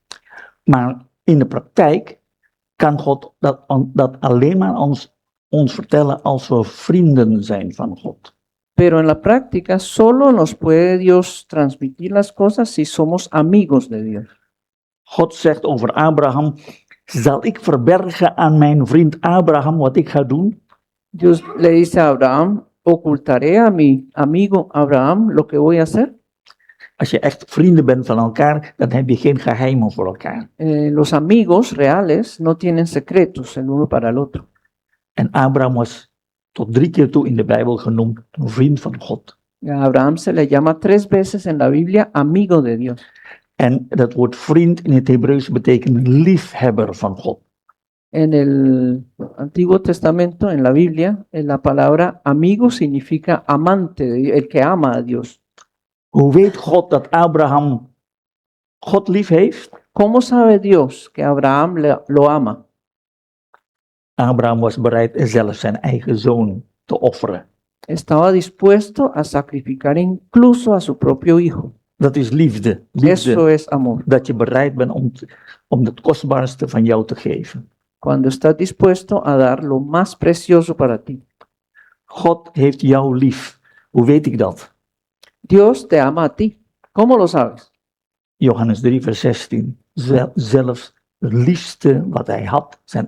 [SPEAKER 1] Maar in de praktijk kan God dat alleen maar ons vertellen als we vrienden zijn van God.
[SPEAKER 2] Pero en la práctica solo nos puede Dios transmitir las cosas si somos amigos de Dios.
[SPEAKER 1] God zegt over Abraham, zal ik verbergen aan mijn vriend Abraham wat ik ga doen?
[SPEAKER 2] Dios le dice a Abraham, ocultaré a mi amigo Abraham lo que voy a hacer.
[SPEAKER 1] Als je echt vrienden bent van elkaar, dan heb je geen geheimen voor elkaar.
[SPEAKER 2] Los amigos reales no tienen secretos el uno para el otro.
[SPEAKER 1] En Abraham was tot 3 keer toe in de Bijbel genoemd een vriend van God.
[SPEAKER 2] A Abraham se le llama 3 veces en la Biblia amigo de Dios.
[SPEAKER 1] En dat woord vriend in het Hebreeuws betekent liefhebber van God.
[SPEAKER 2] En el Antiguo Testamento, en la Biblia, la palabra amigo significa amante, el que ama a Dios.
[SPEAKER 1] Hoe weet God dat Abraham God lief heeft?
[SPEAKER 2] ¿Cómo sabe Dios que Abraham lo ama?
[SPEAKER 1] Abraham was bereid zelf zijn eigen zoon te offeren.
[SPEAKER 2] Estaba dispuesto a sacrificar incluso a su propio hijo.
[SPEAKER 1] Dat is liefde.
[SPEAKER 2] Eso es amor.
[SPEAKER 1] Dat je bereid bent om het kostbaarste van jou te geven.
[SPEAKER 2] Cuando estás dispuesto a dar lo más precioso para ti.
[SPEAKER 1] God heeft jou lief. Hoe weet ik dat?
[SPEAKER 2] Dios te ama a ti. ¿Cómo lo sabes?
[SPEAKER 1] Johannes 3 vers 16. Zelfs het liefste wat hij had, zijn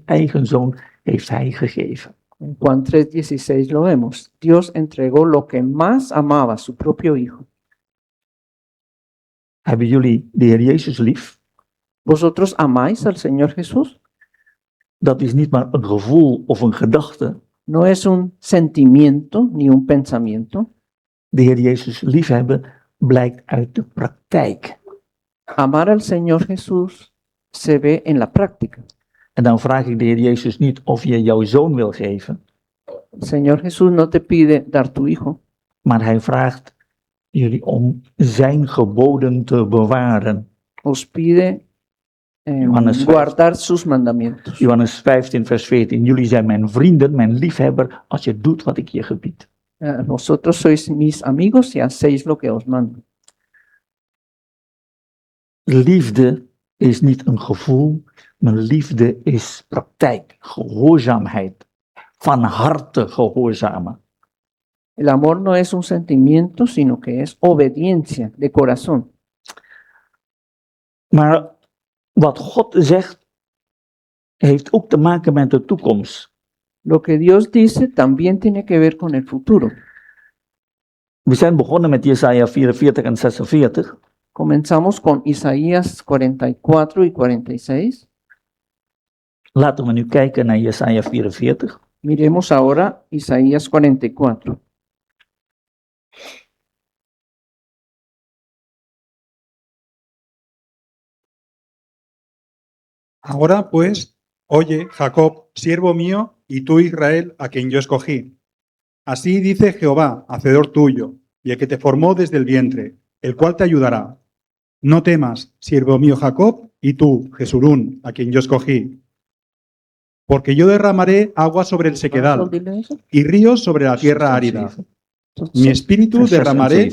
[SPEAKER 1] eigen zoon, heeft hij gegeven.
[SPEAKER 2] En Juan 3:16 lo vemos. Dios entregó lo que más amaba, su propio hijo.
[SPEAKER 1] Hebben jullie de Heer Jezus lief?
[SPEAKER 2] ¿Vosotros amáis al Señor Jesús?
[SPEAKER 1] Dat is niet maar een gevoel of een gedachte.
[SPEAKER 2] No es un sentimiento ni un pensamiento.
[SPEAKER 1] De Heer Jezus liefhebben blijkt uit de praktijk.
[SPEAKER 2] Amar al Señor Jesús se ve en la práctica.
[SPEAKER 1] En dan vraag ik de Heer Jezus niet of je jouw zoon wil geven,
[SPEAKER 2] El Señor Jesús no te pide dar tu hijo,
[SPEAKER 1] maar hij vraagt jullie om zijn geboden te bewaren.
[SPEAKER 2] os pide
[SPEAKER 1] Johannes 5.
[SPEAKER 2] guardar sus mandamientos.
[SPEAKER 1] Johannes 15 vers 14. Jullie zijn mijn vrienden, mijn liefhebber, als je doet wat ik je gebied.
[SPEAKER 2] Vosotros sois mis amigos y hacéis lo que os mando.
[SPEAKER 1] Liefde is niet een gevoel, maar liefde is praktijk, gehoorzaamheid, van harte gehoorzamen.
[SPEAKER 2] El amor no es un sentimiento, sino que es obediencia de corazón.
[SPEAKER 1] Maar wat God zegt, heeft ook te maken met de toekomst.
[SPEAKER 2] Lo que Dios dice también tiene que ver con el futuro.
[SPEAKER 1] We zijn begonnen met Jesaja 44 en 46.
[SPEAKER 2] Comenzamos con Isaías 44 y 46.
[SPEAKER 1] Laten we nu kijken naar Jesaja 44.
[SPEAKER 2] Miremos ahora Isaías 44.
[SPEAKER 3] Ahora pues, oye, Jacob, siervo mío, y tú, Israel, a quien yo escogí. Así dice Jehová, hacedor tuyo, y el que te formó desde el vientre, el cual te ayudará. No temas, siervo mío Jacob, y tú, Jesurún, a quien yo escogí. Porque yo derramaré agua sobre el sequedal y ríos sobre la tierra árida. Mi espíritu derramaré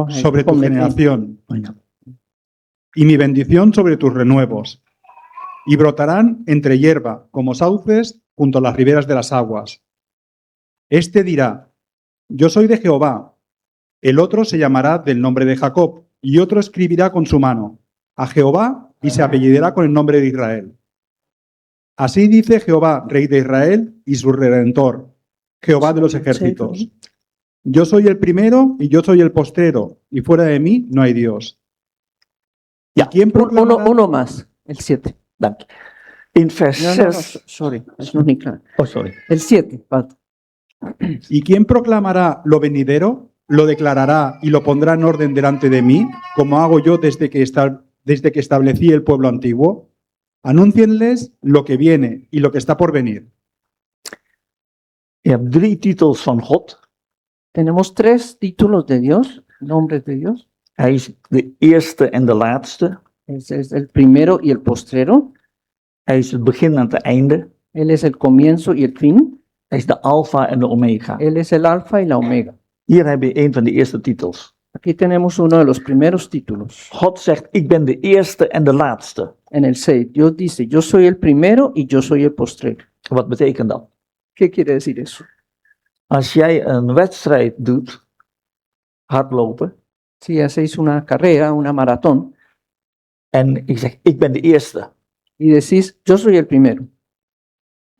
[SPEAKER 3] sobre tu generación y mi bendición sobre tus renuevos. Y brotarán entre hierba, como sauces, junto a las riberas de las aguas. Este dirá, yo soy de Jehová. El otro se llamará del nombre de Jacob, y otro escribirá con su mano, a Jehová, y se apellidará con el nombre de Israel. Así dice Jehová, Rey de Israel, y su Redentor, Jehová de los ejércitos. Yo soy el primero, y yo soy el postrero, y fuera de mí no hay Dios.
[SPEAKER 1] Ja,
[SPEAKER 3] ¿Quién proclamará?
[SPEAKER 2] Uno más, el 7.
[SPEAKER 1] dank je. In vers
[SPEAKER 2] No,
[SPEAKER 1] 6.
[SPEAKER 2] sorry, es nog niet klaar.
[SPEAKER 1] Oh, sorry.
[SPEAKER 2] El 7, Pat.
[SPEAKER 3] ¿Y quién proclamará lo venidero? ¿Lo declarará y lo pondrá en orden delante de mí, como hago yo desde que establecí el pueblo antiguo? Anúncienles lo que viene y lo que está por venir.
[SPEAKER 1] Je hebt 3 titels van God.
[SPEAKER 2] Tenemos 3 títulos de Dios, nombres de Dios.
[SPEAKER 1] Hij is de eerste en de laatste.
[SPEAKER 2] Es el primero y el postrero.
[SPEAKER 1] Hij is het begin en het einde.
[SPEAKER 2] Él es el comienzo y el fin.
[SPEAKER 1] Hij is de alfa en de omega.
[SPEAKER 2] Él es el alfa y la omega.
[SPEAKER 1] Hier heb je een van de eerste titels.
[SPEAKER 2] Aquí tenemos uno de los primeros títulos.
[SPEAKER 1] God zegt, ik ben de eerste en de laatste.
[SPEAKER 2] En el 6, Dios dice, yo soy el primero y yo soy el postrero.
[SPEAKER 1] Wat betekent dat?
[SPEAKER 2] ¿Qué quiere decir eso?
[SPEAKER 1] Als jij een wedstrijd doet, hardlopen,
[SPEAKER 2] Si hacéis una carrera, una maratón,
[SPEAKER 1] en ik zeg, ik ben de eerste,
[SPEAKER 2] y decís, yo soy el primero,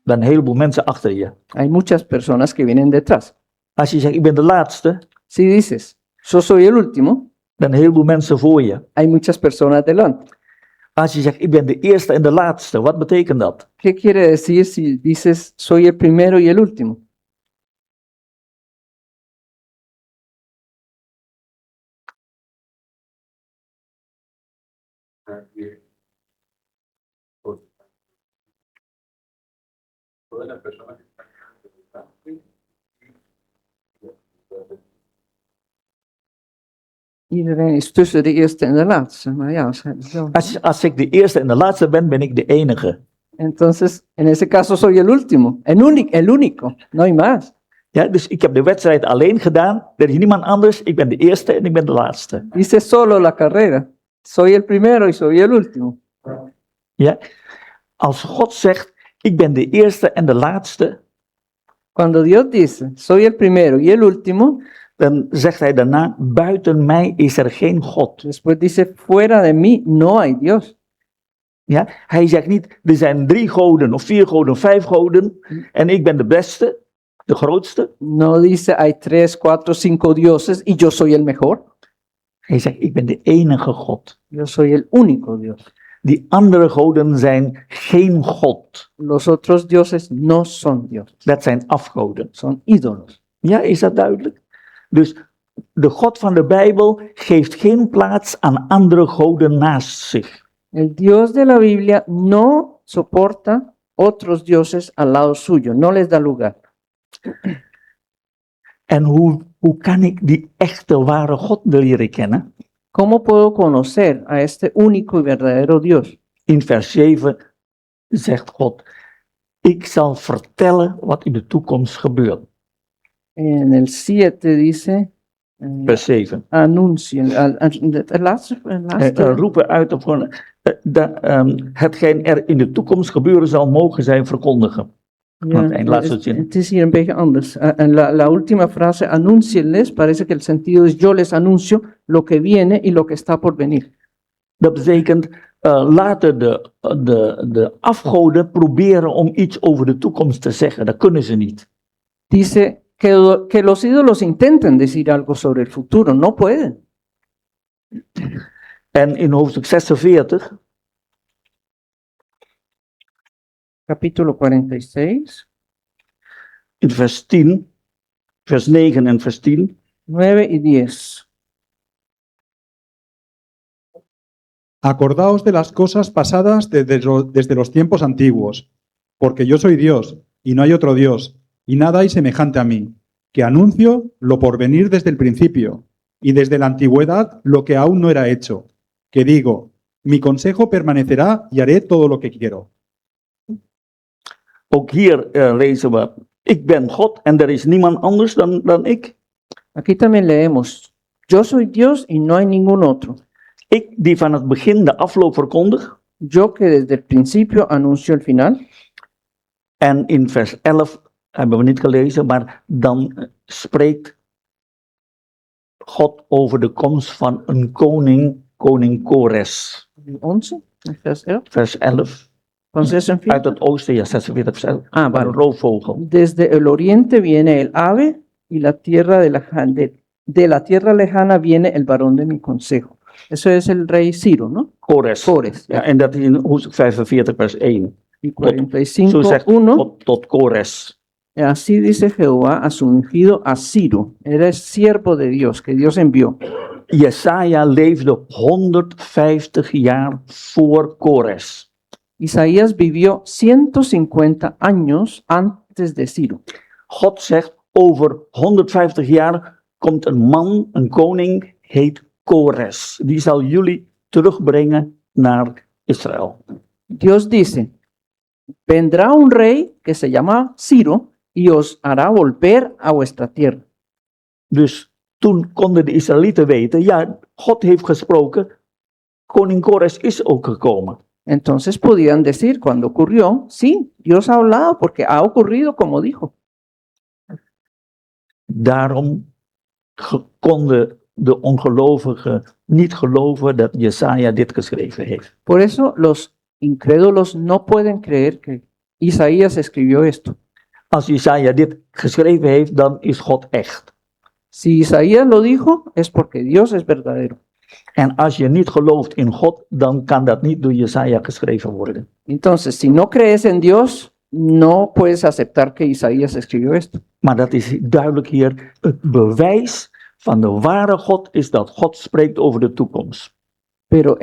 [SPEAKER 1] dan een heleboel mensen achter je.
[SPEAKER 2] hay muchas personas que vienen detrás.
[SPEAKER 1] Als je zegt, ik ben de laatste,
[SPEAKER 2] Si dices, yo soy el último,
[SPEAKER 1] dan een heleboel mensen voor je.
[SPEAKER 2] hay muchas personas delante.
[SPEAKER 1] Als je zegt, ik ben de eerste en de laatste, wat betekent dat?
[SPEAKER 2] ¿Qué quiere decir si dices, soy el primero y el último? Iedereen is tussen de eerste en de laatste. Maar ja,
[SPEAKER 1] Als ik de eerste en de laatste ben, ben ik de enige.
[SPEAKER 2] entonces, en ese caso soy el último, el único, no hay más.
[SPEAKER 1] Ja, dus ik heb de wedstrijd alleen gedaan. Er is niemand anders. Ik ben de eerste en ik ben de laatste.
[SPEAKER 2] Hice solo la carrera. Soy el primero y soy el último.
[SPEAKER 1] Ja? Als God zegt, ik ben de eerste en de laatste,
[SPEAKER 2] Cuando Dios dice, soy el primero y el último,
[SPEAKER 1] dan zegt hij daarna, buiten mij is er geen God.
[SPEAKER 2] después dice, fuera de mí no hay Dios.
[SPEAKER 1] Ja? Hij zegt niet, er zijn 3 goden of 4 goden of 5 goden en ik ben de beste, de grootste.
[SPEAKER 2] No dice, hay 3, 4, 5 dioses y yo soy el mejor.
[SPEAKER 1] Hij zegt, ik ben de enige God.
[SPEAKER 2] Yo soy el único Dios.
[SPEAKER 1] Die andere goden zijn geen God.
[SPEAKER 2] Los otros dioses no son dioses,
[SPEAKER 1] Dat zijn afgoden.
[SPEAKER 2] son ídolos.
[SPEAKER 1] Ja, is dat duidelijk? Dus de God van de Bijbel geeft geen plaats aan andere goden naast zich.
[SPEAKER 2] El Dios de la Biblia no soporta otros dioses al lado suyo, no les da lugar.
[SPEAKER 1] En hoe kan ik die echte, ware God leren kennen?
[SPEAKER 2] ¿Cómo puedo conocer a este único y verdadero Dios?
[SPEAKER 1] In vers 7 zegt God, ik zal vertellen wat in de toekomst gebeurt.
[SPEAKER 2] En el 7 dice,
[SPEAKER 1] Vers 7.
[SPEAKER 2] anuncien, el laatste,
[SPEAKER 1] Roepen uit op gewoon, hetgeen er in de toekomst gebeuren zal, mogen zij verkondigen.
[SPEAKER 2] ja,
[SPEAKER 1] en laatste zin.
[SPEAKER 2] het is hier een beetje anders. En la última frase, anuncienles, parece que el sentido es yo les anuncio lo que viene y lo que está por venir.
[SPEAKER 1] Dat betekent, laten de afgoden proberen om iets over de toekomst te zeggen. Dat kunnen ze niet.
[SPEAKER 2] Dice que los ídolos intenten decir algo sobre el futuro, no pueden.
[SPEAKER 1] En in hoofdstuk 46,
[SPEAKER 2] Capítulo 46,
[SPEAKER 1] in vers 10, vers 9 en vers 10,
[SPEAKER 2] 9 y 10.
[SPEAKER 3] Acordaos de las cosas pasadas desde los tiempos antiguos, porque yo soy Dios, y no hay otro Dios, y nada hay semejante a mí, que anuncio lo por venir desde el principio, y desde la antigüedad lo que aún no era hecho, que digo, mi consejo permanecerá y haré todo lo que quiero.
[SPEAKER 1] ook hier lezen we, ik ben God en er is niemand anders dan ik.
[SPEAKER 2] Aquí también leemos, yo soy Dios y no hay ningún otro.
[SPEAKER 1] Ik die van het begin de afloop verkondig.
[SPEAKER 2] Yo que desde el principio anuncio el final.
[SPEAKER 1] En in vers 11 hebben we niet gelezen, maar dan spreekt God over de komst van een koning, koning Kores.
[SPEAKER 2] 11, vers 11.
[SPEAKER 1] Vers 11.
[SPEAKER 2] Van 46.
[SPEAKER 1] Uit het oosten, ja, 46 vers 11.
[SPEAKER 2] Ah,
[SPEAKER 1] Een
[SPEAKER 2] vale.
[SPEAKER 1] roofvogel.
[SPEAKER 2] Desde el oriente viene el ave y la tierra de la tierra lejana viene el varón de mi consejo. Eso es el rey Ciro, ¿no?
[SPEAKER 1] Kores.
[SPEAKER 2] Kores.
[SPEAKER 1] Ja, en dat is in hoofdstuk 45 vers 1.
[SPEAKER 2] Y
[SPEAKER 1] Zo zegt
[SPEAKER 2] 45:1.
[SPEAKER 1] God tot Kores.
[SPEAKER 2] Así dice Jehová a su ungido a Ciro. Era el siervo de Dios que Dios envió.
[SPEAKER 1] Jesaja leefde 150 jaar voor Kores.
[SPEAKER 2] Isaías vivió 150 años antes de Ciro.
[SPEAKER 1] God zegt, over 150 jaar komt een man, een koning, heet Kores. Die zal jullie terugbrengen naar Israël.
[SPEAKER 2] Dios dice, vendrá un rey que se llama Ciro y os hará volver a vuestra tierra.
[SPEAKER 1] Dus toen konden de Israëlieten weten, ja, God heeft gesproken, koning Kores is ook gekomen.
[SPEAKER 2] Entonces podían decir cuando ocurrió, sí, Dios ha hablado porque ha ocurrido como dijo.
[SPEAKER 1] Daarom konden de ongelovigen niet geloven dat Jesaja dit geschreven heeft.
[SPEAKER 2] Por eso los incrédulos no pueden creer que Isaías escribió esto.
[SPEAKER 1] Als Jesaja dit geschreven heeft, dan is God echt.
[SPEAKER 2] Si Isaías lo dijo, es porque Dios es verdadero.
[SPEAKER 1] En als je niet gelooft in God, dan kan dat niet door Jesaja geschreven worden.
[SPEAKER 2] Entonces, si no crees en Dios, no puedes aceptar que Isaías escribió esto.
[SPEAKER 1] Maar dat is duidelijk hier. Het bewijs van de ware God is dat God spreekt over de toekomst.
[SPEAKER 2] Pero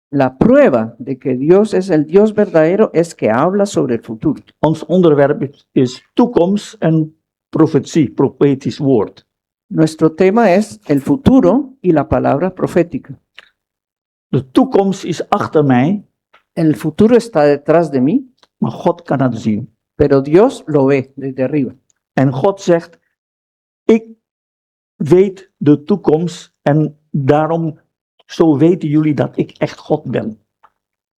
[SPEAKER 2] la prueba de que Dios es el Dios verdadero es que habla sobre el futuro.
[SPEAKER 1] Ons onderwerp is toekomst en profetie, profetisch woord.
[SPEAKER 2] Nuestro tema es el futuro y la palabra profética.
[SPEAKER 1] De toekomst is achter mij,
[SPEAKER 2] El futuro está detrás de mí,
[SPEAKER 1] maar God kan het zien.
[SPEAKER 2] pero Dios lo ve desde arriba.
[SPEAKER 1] En God zegt, ik weet de toekomst en daarom, zo weten jullie dat ik echt God ben.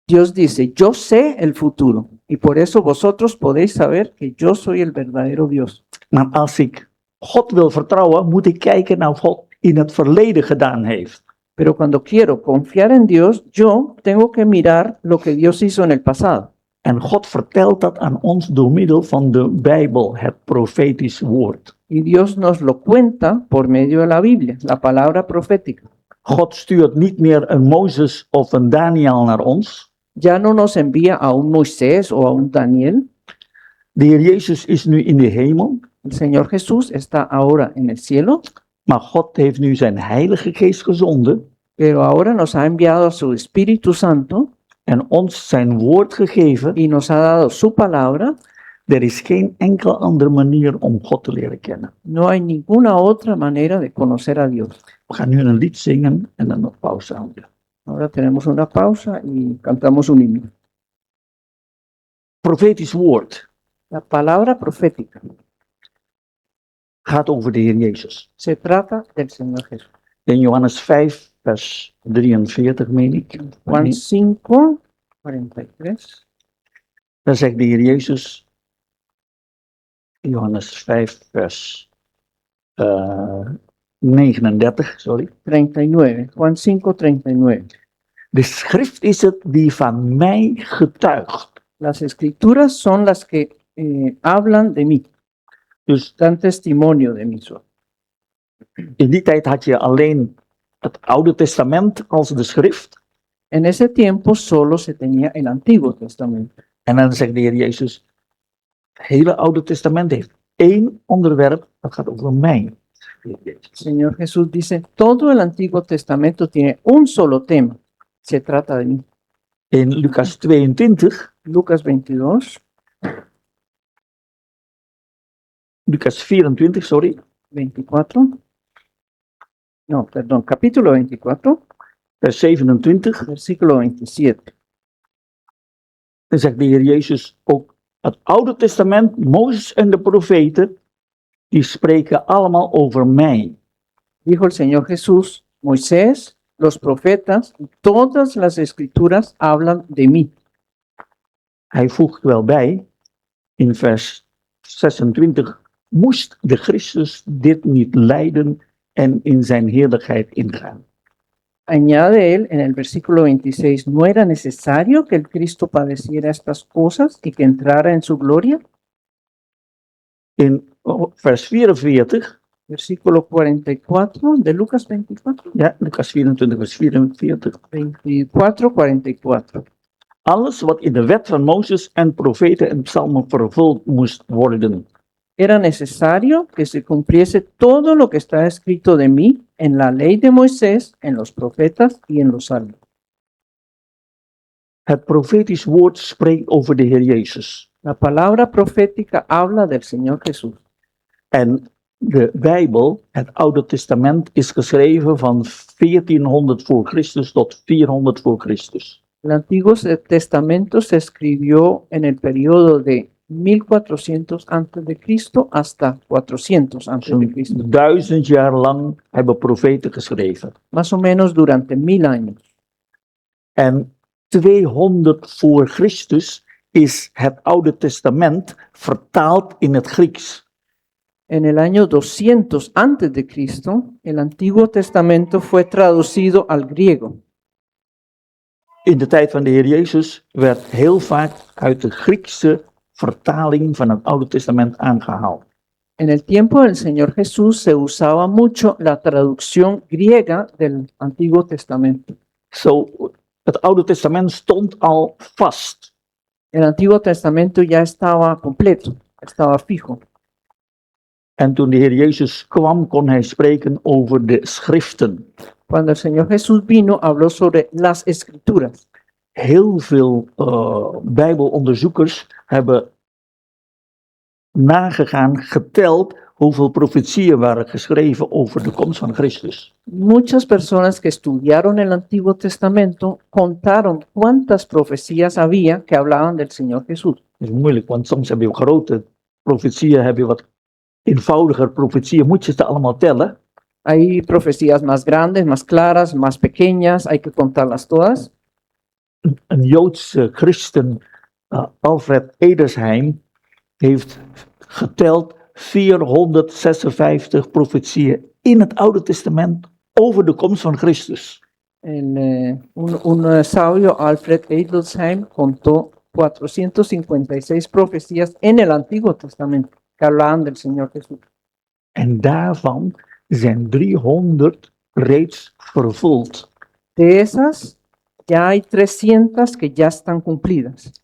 [SPEAKER 2] Dios dice, yo sé el futuro y por eso vosotros podéis saber que yo soy el verdadero Dios.
[SPEAKER 1] Maar als ik God wil vertrouwen, moet ik kijken naar wat God in het verleden gedaan heeft.
[SPEAKER 2] Pero cuando quiero confiar en Dios, yo tengo que mirar lo que Dios hizo en el pasado.
[SPEAKER 1] En God vertelt dat aan ons door middel van de Bijbel, het profetisch woord.
[SPEAKER 2] Y Dios nos lo cuenta por medio de la Biblia, la palabra profética.
[SPEAKER 1] God stuurt niet meer een Mozes of een Daniel naar ons.
[SPEAKER 2] Ya no nos envía a un Moisés o a un Daniel.
[SPEAKER 1] De Heer Jezus is nu in de hemel,
[SPEAKER 2] El Señor Jesús está ahora en el cielo,
[SPEAKER 1] maar God heeft nu zijn Heilige Geest gezonden
[SPEAKER 2] pero ahora nos ha enviado a su Espíritu Santo
[SPEAKER 1] en ons zijn woord gegeven.
[SPEAKER 2] y nos ha dado su palabra.
[SPEAKER 1] Er is geen enkele andere manier om God te leren kennen.
[SPEAKER 2] No hay ninguna otra manera de conocer a Dios.
[SPEAKER 1] We gaan nu een lied zingen en dan een pauze houden.
[SPEAKER 2] Ahora tenemos una pausa y cantamos un himno.
[SPEAKER 1] Profetisch woord
[SPEAKER 2] La palabra profética
[SPEAKER 1] gaat over de Heer Jezus.
[SPEAKER 2] se trata del Señor Jesús.
[SPEAKER 1] In Johannes 5, vers 43, meen ik.
[SPEAKER 2] Juan 5, 43.
[SPEAKER 1] Dan zegt de Heer Jezus, Johannes 5, vers 39, sorry.
[SPEAKER 2] 39. Juan 5, 39.
[SPEAKER 1] De schrift is het die van mij getuigt.
[SPEAKER 2] Las escrituras son las que hablan de mí,
[SPEAKER 1] Dus
[SPEAKER 2] dan testimonio de mí.
[SPEAKER 1] in die tijd had je alleen het Oude Testament als de schrift.
[SPEAKER 2] En ese tiempo solo se tenía el Antiguo Testamento.
[SPEAKER 1] En dan zegt de Heer Jezus, het hele Oude Testament heeft één onderwerp, dat gaat over mij.
[SPEAKER 2] El Señor Jesús dice, todo el Antiguo Testamento tiene un solo tema. Se trata de mí.
[SPEAKER 1] In Lucas 22,
[SPEAKER 2] Lucas 22,
[SPEAKER 1] Lucas 24, sorry,
[SPEAKER 2] 24. No, perdón, capítulo 24,
[SPEAKER 1] vers 27,
[SPEAKER 2] versículo 27.
[SPEAKER 1] dan zegt de Heer Jezus ook, het Oude Testament, Mozes en de profeten, die spreken allemaal over mij.
[SPEAKER 2] Dijo el Señor Jesús, Moisés, los profetas, y todas las escrituras hablan de mí.
[SPEAKER 1] Hij voegt wel bij, in vers 26, moest de Christus dit niet lijden en in zijn heerlijkheid ingaan.
[SPEAKER 2] Añade él en el versículo 26, ¿no era necesario que el Cristo padeciera estas cosas y que entrara en su gloria?
[SPEAKER 1] In vers 44,
[SPEAKER 2] Versículo 44 de Lucas 24.
[SPEAKER 1] ja, Lucas 24, vers 44.
[SPEAKER 2] 24, 44.
[SPEAKER 1] Alles wat in de wet van Mozes en profeten en psalmen vervuld moest worden.
[SPEAKER 2] Era necesario que se cumpliese todo lo que está escrito de mí en la ley de Moisés, en los profetas y en los salmos.
[SPEAKER 1] Het profetisch woord spreekt over de Heer Jezus.
[SPEAKER 2] La palabra profética habla del Señor Jesús.
[SPEAKER 1] En de Bijbel, het Oude Testament, is geschreven van 1400 voor Christus tot 400 voor Christus.
[SPEAKER 2] El Antiguo Testamento se escribió en el periodo de 1400 antes de Cristo hasta 400 antes de
[SPEAKER 1] Zo'n
[SPEAKER 2] Cristo.
[SPEAKER 1] 1000 jaar lang hebben profeten geschreven.
[SPEAKER 2] Más o menos durante 1000 años.
[SPEAKER 1] En 200 voor Christus is het Oude Testament vertaald in het Grieks.
[SPEAKER 2] En el año 200 antes de Cristo, el Antiguo Testamento fue traducido al griego.
[SPEAKER 1] In de tijd van de Heer Jezus werd heel vaak uit de Griekse vertaling van het Oude Testament aangehaald.
[SPEAKER 2] En el tiempo del Señor Jesús se usaba mucho la traducción griega del Antiguo Testamento.
[SPEAKER 1] Zo, het Oude Testament stond al vast.
[SPEAKER 2] El Antiguo Testamento ya estaba completo, estaba fijo.
[SPEAKER 1] En toen de Heer Jezus kwam, kon hij spreken over de schriften.
[SPEAKER 2] Cuando el Señor Jesús vino, habló sobre las escrituras.
[SPEAKER 1] Heel veel Bijbelonderzoekers hebben nagegaan, geteld hoeveel profetieën waren geschreven over de komst van Christus.
[SPEAKER 2] Muchas personas que estudiaron el Antiguo Testamento contaron cuántas profecías había que hablaban del Señor Jesús.
[SPEAKER 1] Dat is moeilijk, want soms heb je grote profetieën, heb je wat eenvoudiger profetieën, moet je ze allemaal tellen.
[SPEAKER 2] Hay profecías más grandes, más claras, más pequeñas, hay que contarlas todas.
[SPEAKER 1] Een Joodse christen, Alfred Edersheim, heeft geteld 456 profetieën in het Oude Testament over de komst van Christus.
[SPEAKER 2] Un sabio, Alfred Adelsheim, contó 456 profecías en el Antiguo Testamento que hablaban del Señor Jesús.
[SPEAKER 1] En daarvan zijn 300 reeds vervuld.
[SPEAKER 2] De esas, ya hay 300 que ya están cumplidas.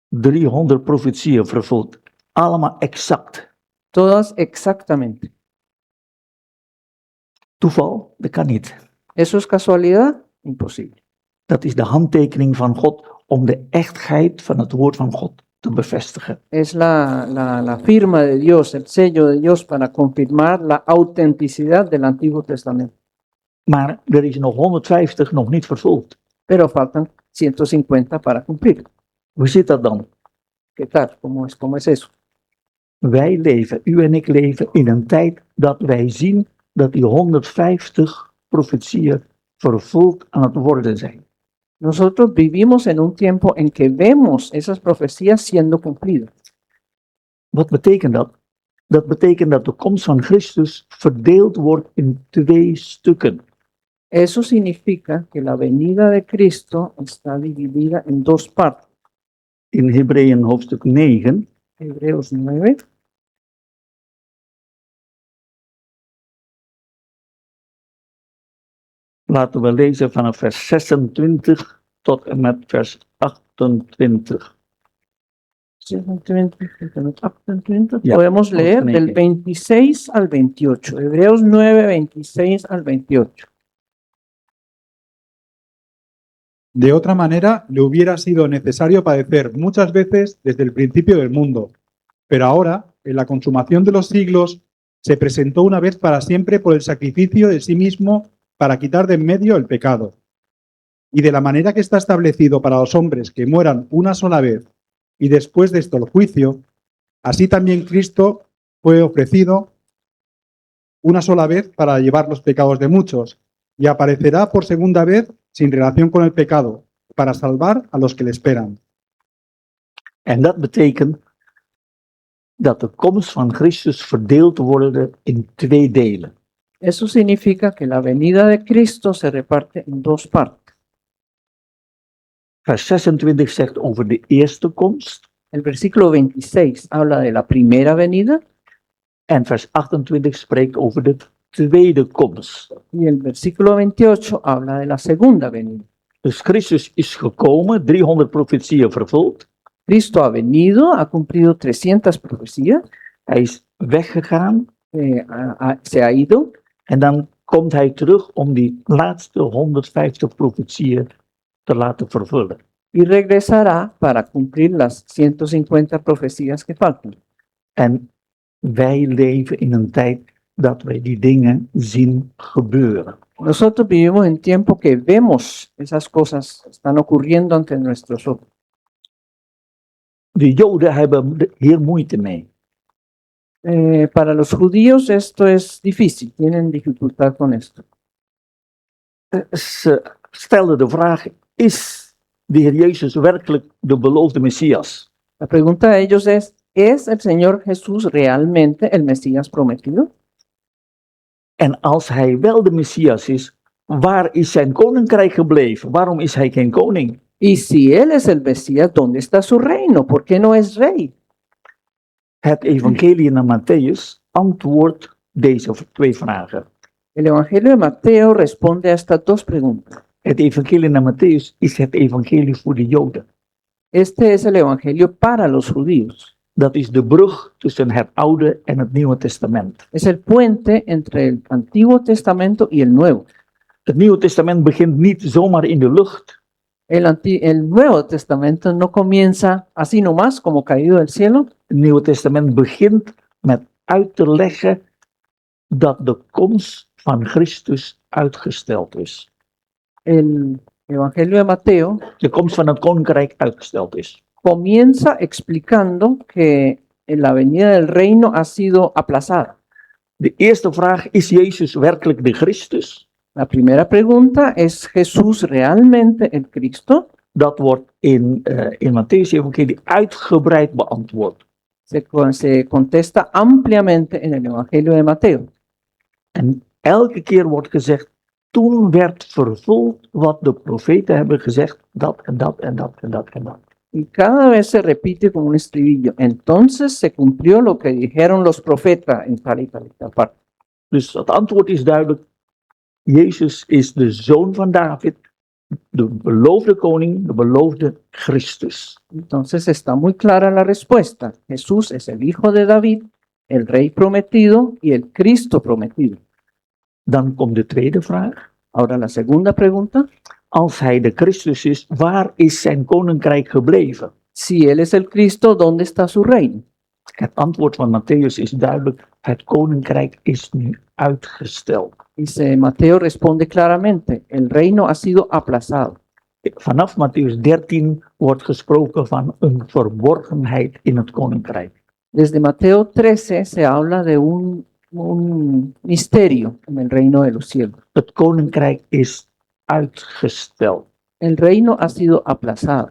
[SPEAKER 1] 300 profetieën vervuld. Allemaal exact.
[SPEAKER 2] Todas exactamente.
[SPEAKER 1] Toeval? Dat kan niet.
[SPEAKER 2] ¿Eso es casualidad? Imposible.
[SPEAKER 1] Dat is de handtekening van God om de echtheid van het woord van God te bevestigen.
[SPEAKER 2] Es la firma de Dios, el sello de Dios para confirmar la autenticidad del Antiguo Testamento.
[SPEAKER 1] Maar er is nog 150 nog niet vervuld.
[SPEAKER 2] Pero faltan 150 para cumplir.
[SPEAKER 1] Hoe zit dat dan?
[SPEAKER 2] ¿Qué tal? ¿Cómo es eso?
[SPEAKER 1] Wij leven, u en ik leven in een tijd dat wij zien dat die 150 profetieën vervuld aan het worden zijn.
[SPEAKER 2] Nosotros vivimos en un tiempo en que vemos esas profecías siendo cumplidas.
[SPEAKER 1] Wat betekent dat? Dat betekent dat de komst van Christus verdeeld wordt in 2 stukken.
[SPEAKER 2] Eso significa que la venida de Cristo está dividida en 2 partes.
[SPEAKER 1] In Hebreeën hoofdstuk 9,
[SPEAKER 2] Hebreos 9.
[SPEAKER 1] laten we lezen vanaf vers 26 tot en met vers 28.
[SPEAKER 2] 27, 28.
[SPEAKER 1] Ya,
[SPEAKER 2] Podemos leer
[SPEAKER 1] vamos a
[SPEAKER 2] del
[SPEAKER 1] leer.
[SPEAKER 2] 26 al 28. Hebreos 9, 26 al 28.
[SPEAKER 3] De otra manera, le hubiera sido necesario padecer muchas veces desde el principio del mundo. Pero ahora, en la consumación de los siglos, se presentó una vez para siempre por el sacrificio de sí mismo para quitar de en medio el pecado. Y de la manera que está establecido para los hombres que mueran una sola vez y después de esto el juicio, así también Cristo fue ofrecido una sola vez para llevar los pecados de muchos y aparecerá por segunda vez sin relación con el pecado, para salvar a los que le esperan.
[SPEAKER 1] En dat betekent dat de komst van Christus verdeeld wordt in 2 delen.
[SPEAKER 2] Eso significa que la venida de Cristo se reparte en 2 partes.
[SPEAKER 1] Vers 26 zegt over de eerste komst
[SPEAKER 2] El versículo 26 habla de la primera venida
[SPEAKER 1] en vers 28 spreekt over de tweede komst.
[SPEAKER 2] y el versículo 28 habla de la segunda venida.
[SPEAKER 1] Dus Christus is gekomen, 300 profetieën vervuld.
[SPEAKER 2] Cristo ha venido, ha cumplido 300 profecías,
[SPEAKER 1] Hij is weggegaan
[SPEAKER 2] se ha ido
[SPEAKER 1] en dan komt hij terug om die laatste 150 profetieën te laten vervullen.
[SPEAKER 2] y regresará para cumplir las 150 profecías que faltan.
[SPEAKER 1] En wij leven in een tijd dat wij die dingen zien gebeuren.
[SPEAKER 2] Nosotros vivimos en tiempo que vemos esas cosas están ocurriendo ante nuestros ojos.
[SPEAKER 1] De Joden hebben er heel moeite mee.
[SPEAKER 2] Para los judíos esto es difícil, tienen dificultad con esto.
[SPEAKER 1] Ze stelden de vraag, is de Heer Jezus werkelijk de beloofde Messias?
[SPEAKER 2] La pregunta de ellos ¿es el Señor Jesús realmente el Mesías prometido?
[SPEAKER 1] En als hij wel de Messias is, waar is zijn koninkrijk gebleven? Waarom is hij geen koning?
[SPEAKER 2] Y si Él es el Mesías, ¿dónde está su reino? ¿Por qué no es rey?
[SPEAKER 1] Het evangelie naar Matthäus antwoordt deze twee vragen.
[SPEAKER 2] El Evangelio de Mateo responde a estas dos preguntas.
[SPEAKER 1] Het evangelie naar Matthäus is het evangelie voor de Joden.
[SPEAKER 2] Este es el Evangelio para los judíos.
[SPEAKER 1] Dat is de brug tussen het Oude en het Nieuwe Testament.
[SPEAKER 2] Es el puente entre el Antiguo Testamento y el Nuevo.
[SPEAKER 1] Het Nieuwe Testament begint niet zomaar in de lucht.
[SPEAKER 2] El Nuevo Testamento no comienza así nomás como caído del cielo.
[SPEAKER 1] Het Nieuwe Testament begint met uit te leggen dat de komst van Christus uitgesteld is.
[SPEAKER 2] El Evangelio de Mateo
[SPEAKER 1] De komst van het koninkrijk uitgesteld is.
[SPEAKER 2] comienza explicando que la venida del reino ha sido aplazada.
[SPEAKER 1] De eerste vraag, is Jezus werkelijk de Christus?
[SPEAKER 2] La primera pregunta, ¿es Jesús realmente el Cristo?
[SPEAKER 1] Dat wordt in Matthäus evangelie uitgebreid beantwoord.
[SPEAKER 2] Se contesta ampliamente en el Evangelio de Mateo.
[SPEAKER 1] En elke keer wordt gezegd, toen werd vervuld wat de profeten hebben gezegd, dat en dat en dat en dat en dat.
[SPEAKER 2] Y cada vez se repite como un estribillo. Entonces se cumplió lo que dijeron los profetas en tal y tal y tal parte.
[SPEAKER 1] Dus het antwoord is duidelijk. Jezus is de zoon van David, de beloofde koning, de beloofde Christus.
[SPEAKER 2] Entonces está muy clara la respuesta. Jesús es el hijo de David, el rey prometido y el Cristo prometido.
[SPEAKER 1] Dan komt de tweede vraag.
[SPEAKER 2] Ahora la segunda pregunta.
[SPEAKER 1] Als hij de Christus is, waar is zijn koninkrijk gebleven?
[SPEAKER 2] Si él es el Cristo, ¿dónde está su reino?
[SPEAKER 1] Het antwoord van Matthäus is duidelijk. Het koninkrijk is nu uitgesteld.
[SPEAKER 2] Dice, Mateo responde claramente, el reino ha sido aplazado.
[SPEAKER 1] Vanaf Matthäus 13 wordt gesproken van een verborgenheid in het koninkrijk.
[SPEAKER 2] Desde Mateo 13 se habla de un misterio en el reino de los cielos.
[SPEAKER 1] Het koninkrijk is uitgesteld.
[SPEAKER 2] El reino ha sido aplazado.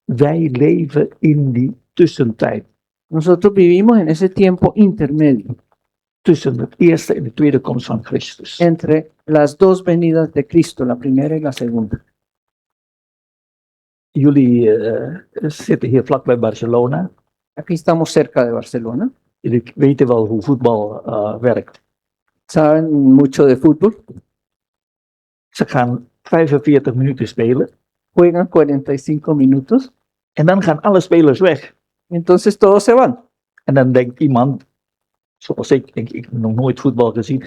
[SPEAKER 1] Wij leven in die tussentijd.
[SPEAKER 2] Nosotros vivimos en ese tiempo intermedio
[SPEAKER 1] Tussen het eerste en de tweede komst van Christus.
[SPEAKER 2] entre las dos venidas de Cristo, la primera y la segunda.
[SPEAKER 1] Jullie zitten hier vlakbij Barcelona.
[SPEAKER 2] Aquí estamos cerca de Barcelona.
[SPEAKER 1] Jullie weten wel hoe voetbal werkt.
[SPEAKER 2] Saben mucho de fútbol.
[SPEAKER 1] Ze gaan 45 minuten spelen.
[SPEAKER 2] Juegan 45 minutos.
[SPEAKER 1] En dan gaan alle spelers weg.
[SPEAKER 2] Entonces todos se van.
[SPEAKER 1] En dan denkt iemand, zoals ik denk, ik heb nog nooit voetbal gezien,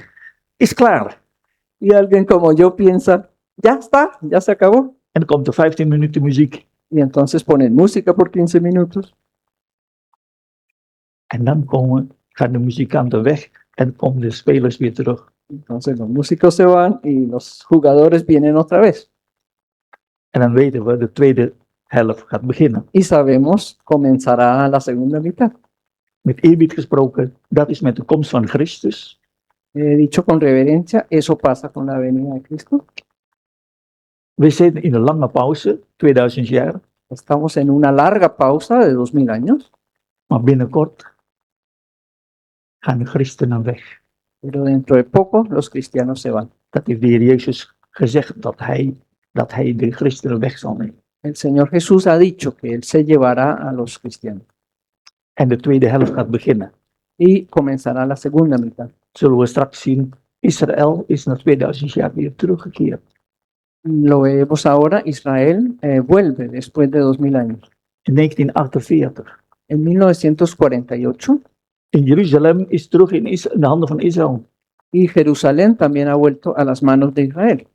[SPEAKER 1] is klaar.
[SPEAKER 2] Y alguien como yo piensa, ya está, ya se acabó.
[SPEAKER 1] En dan komt er 15 minuten muziek.
[SPEAKER 2] Y entonces ponen música por 15 minutos.
[SPEAKER 1] En dan gaan de muzikanten weg en komen de spelers weer terug.
[SPEAKER 2] Entonces los músicos se van y los jugadores vienen otra vez.
[SPEAKER 1] En dan weten we, de tweede helft gaat beginnen.
[SPEAKER 2] Y sabemos, comenzará la segunda mitad.
[SPEAKER 1] Met eerbied gesproken, dat is met de komst van Christus.
[SPEAKER 2] Dicho con reverencia, eso pasa con la venida de Cristo.
[SPEAKER 1] We zitten in een lange pauze, 2000 jaar.
[SPEAKER 2] Estamos en una larga pausa de 2000 años,
[SPEAKER 1] Maar binnenkort gaan de christenen weg.
[SPEAKER 2] pero dentro de poco los cristianos se van.
[SPEAKER 1] Dat heeft de Heer Jezus gezegd, dat hij de christenen weg zal nemen.
[SPEAKER 2] El Señor Jesús ha dicho que Él se llevará a los cristianos
[SPEAKER 1] En de tweede helft gaat beginnen.
[SPEAKER 2] y comenzará la segunda mitad.
[SPEAKER 1] Zullen we straks zien, Israël is na 2000 jaar weer teruggekeerd.
[SPEAKER 2] Lo vemos ahora, Israel vuelve después de 2000 años.
[SPEAKER 1] In 1948.
[SPEAKER 2] En 1948,
[SPEAKER 1] In Jeruzalem is terug in de handen van Israël.
[SPEAKER 2] y Jerusalén también ha vuelto a las manos de Israel.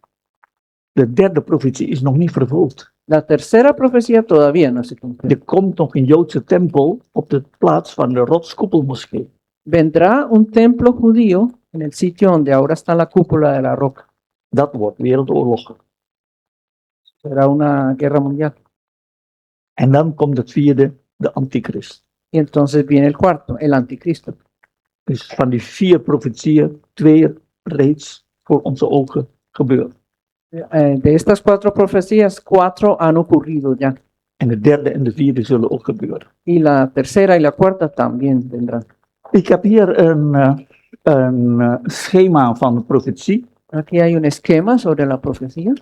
[SPEAKER 1] De derde profetie is nog niet vervuld.
[SPEAKER 2] La tercera profecía todavía no se cumple.
[SPEAKER 1] Er komt nog een Joodse tempel op de plaats van de rotskoepelmoskee.
[SPEAKER 2] Vendrá un templo judío en el sitio donde ahora está la cúpula de la roca.
[SPEAKER 1] Dat wordt wereldoorlog.
[SPEAKER 2] Será una guerra mundial.
[SPEAKER 1] En dan komt het vierde, de antichrist.
[SPEAKER 2] Y entonces viene el cuarto, el anticristo.
[SPEAKER 1] Dus van die 4 profetieën, 2 reeds voor onze ogen gebeurd.
[SPEAKER 2] De estas 4 profecías, 4 han ocurrido ya.
[SPEAKER 1] En de derde en de vierde zullen ook gebeuren.
[SPEAKER 2] Y la tercera y la cuarta también vendrán.
[SPEAKER 1] Ik heb hier een schema van de profetie.
[SPEAKER 2] Aquí hay un esquema sobre la profecía.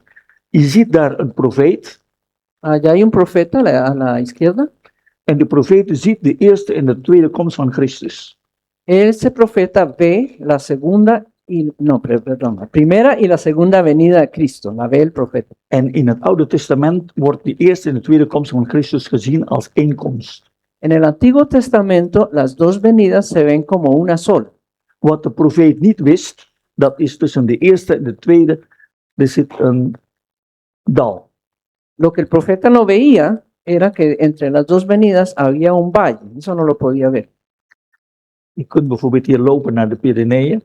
[SPEAKER 1] Je ziet daar een profeet.
[SPEAKER 2] Allá hay un profeta a la izquierda.
[SPEAKER 1] En de profeet ziet de eerste en de tweede komst van Christus.
[SPEAKER 2] Ese profeta ve la segunda la primera y la segunda venida de Cristo, la ve el profeta.
[SPEAKER 1] En in het Oude Testament wordt de eerste en de tweede komst van Christus gezien als één komst.
[SPEAKER 2] En el Antiguo Testamento, las dos venidas se ven como una sola.
[SPEAKER 1] Wat de profeet niet wist, dat is tussen de eerste en de tweede, er zit een dal.
[SPEAKER 2] Lo que el profeta no veía era que entre las dos venidas había un valle. Eso no lo podía ver.
[SPEAKER 1] Je kunt bijvoorbeeld hier lopen naar de Pyreneeën.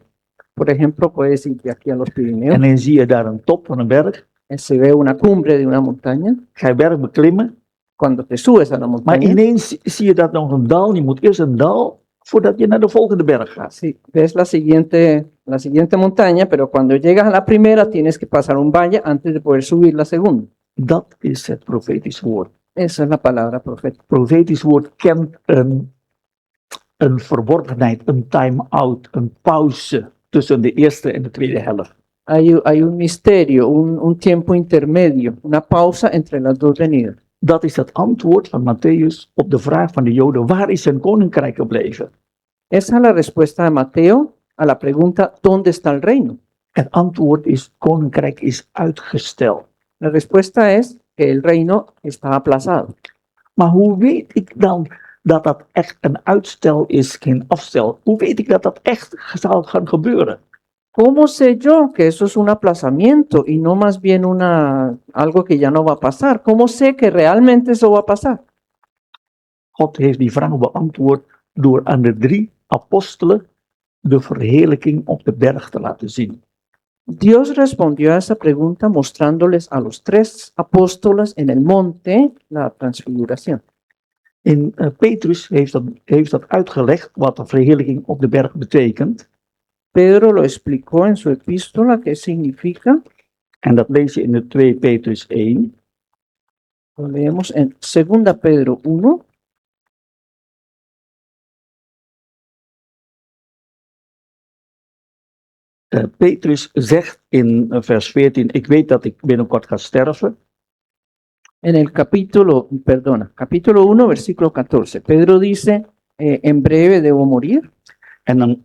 [SPEAKER 2] Por ejemplo, puedes ir de aquí a los Pirineos.
[SPEAKER 1] En dan zie je daar een top van een berg.
[SPEAKER 2] Se ve una cumbre de una montaña.
[SPEAKER 1] Ga je berg beklimmen.
[SPEAKER 2] Cuando te subes a la
[SPEAKER 1] Maar
[SPEAKER 2] montaña,
[SPEAKER 1] ineens zie je dat nog een dal. Je moet eerst een dal voordat je naar de volgende berg gaat.
[SPEAKER 2] sí, ves la siguiente montaña, pero cuando llegas a la primera tienes que pasar un valle antes de poder subir la segunda.
[SPEAKER 1] Dat is het profetisch woord.
[SPEAKER 2] Esa es la palabra profeta.
[SPEAKER 1] Profetisch woord kent een verborgenheid, een time-out, een pauze tussen de eerste en de tweede helft.
[SPEAKER 2] Hay un misterio, un tiempo intermedio, una pausa entre las dos venidas.
[SPEAKER 1] Dat is het antwoord van Matthäus op de vraag van de Joden: waar is zijn koninkrijk gebleven?
[SPEAKER 2] Esa es la respuesta de Mateo a la pregunta, ¿dónde está el reino?
[SPEAKER 1] Het antwoord is: koninkrijk is uitgesteld.
[SPEAKER 2] La respuesta es que el reino está aplazado.
[SPEAKER 1] Maar hoe weet ik dan dat dat echt een uitstel is, geen afstel? Hoe weet ik dat dat echt zal gaan gebeuren?
[SPEAKER 2] ¿Cómo sé yo que eso es un aplazamiento y no más bien algo que ya no va a pasar? ¿Cómo sé que realmente eso va a pasar?
[SPEAKER 1] God heeft die vraag beantwoord door aan de 3 apostelen de verheerlijking op de berg te laten zien.
[SPEAKER 2] Dios respondió a esa pregunta mostrándoles a los 3 apóstoles en el monte la transfiguración.
[SPEAKER 1] En Petrus heeft dat uitgelegd wat de verheerlijking op de berg betekent.
[SPEAKER 2] Pedro lo explicó en su epístola qué significa.
[SPEAKER 1] En dat lees je in de 2 Petrus 1.
[SPEAKER 2] Lo leemos en 2 Pedro 1.
[SPEAKER 1] Petrus zegt in vers 14, ik weet dat ik binnenkort ga sterven.
[SPEAKER 2] En el capítulo 1, versículo 14. Pedro dice, en breve debo morir.
[SPEAKER 1] En dan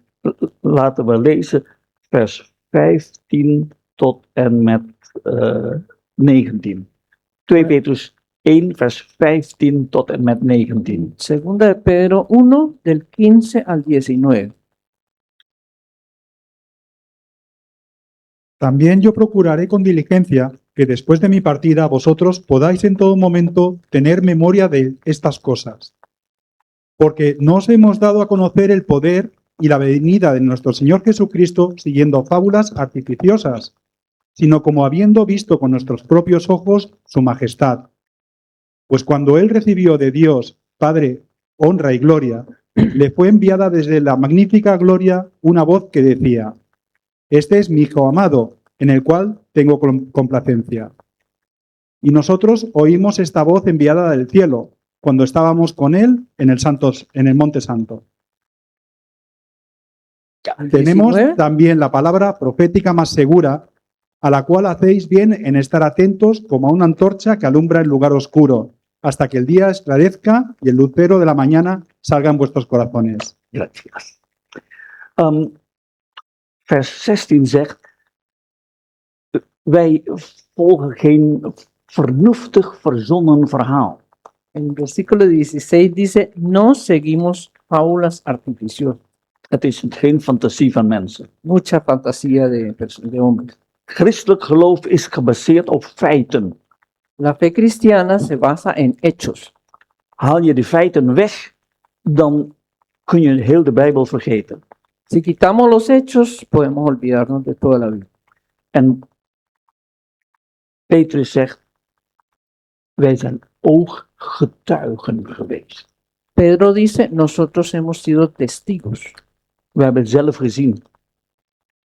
[SPEAKER 1] laten we lezen vers 15 tot en met 19. 2 Petrus 1, vers 15 tot en met 19.
[SPEAKER 2] 2 Pedro 1, del 15 al 19.
[SPEAKER 3] También yo procuraré con diligencia que después de mi partida vosotros podáis en todo momento tener memoria de estas cosas. Porque no os hemos dado a conocer el poder y la venida de nuestro Señor Jesucristo siguiendo fábulas artificiosas, sino como habiendo visto con nuestros propios ojos su majestad. Pues cuando Él recibió de Dios, Padre, honra y gloria, le fue enviada desde la magnífica gloria una voz que decía: Este es mi Hijo amado, en el cual tengo complacencia. Y nosotros oímos esta voz enviada del cielo, cuando estábamos con Él en el Monte Santo. Tenemos
[SPEAKER 2] 19.
[SPEAKER 3] también la palabra profética más segura, a la cual hacéis bien en estar atentos como a una antorcha que alumbra el lugar oscuro, hasta que el día esclarezca y el lucero de la mañana salga en vuestros corazones.
[SPEAKER 1] Gracias. Vers 16 zegt, wij volgen geen vernuftig verzonnen verhaal.
[SPEAKER 2] En el versículo 16 dice, no seguimos fábulas artificiosas.
[SPEAKER 1] Het is geen fantasie van mensen.
[SPEAKER 2] Mucha fantasía de hombres.
[SPEAKER 1] Christelijk geloof is gebaseerd op feiten.
[SPEAKER 2] La fe cristiana se basa en hechos.
[SPEAKER 1] Haal je de feiten weg, dan kun je heel de Bijbel vergeten.
[SPEAKER 2] Si quitamos los hechos, podemos olvidarnos de toda la Biblia.
[SPEAKER 1] En Petrus zegt, wij zijn ooggetuigen geweest.
[SPEAKER 2] Pedro dice, nosotros hemos sido testigos.
[SPEAKER 1] We hebben het zelf gezien.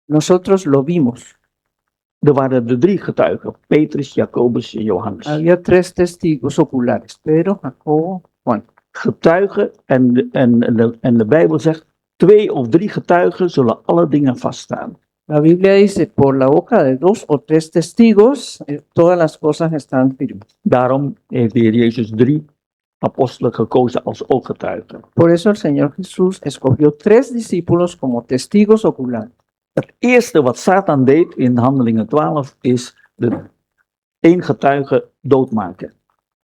[SPEAKER 2] Nosotros lo vimos.
[SPEAKER 1] Er waren de 3 getuigen, Petrus, Jacobus en Johannes.
[SPEAKER 2] Había 3 testigos oculares, Pedro, Jacobo, Juan.
[SPEAKER 1] Getuigen en de Bijbel zegt, 2 of 3 getuigen zullen alle dingen vaststaan.
[SPEAKER 2] La Biblia dice, por la boca de 2 o 3 testigos, todas las cosas están firmes.
[SPEAKER 1] Daarom heeft de Heer Jezus 3 apostelen gekozen als ooggetuigen.
[SPEAKER 2] Por eso el Señor Jesús escogió 3 discípulos como testigos oculares.
[SPEAKER 1] Het eerste wat Satan deed in Handelingen 12 is de 1 getuige doodmaken.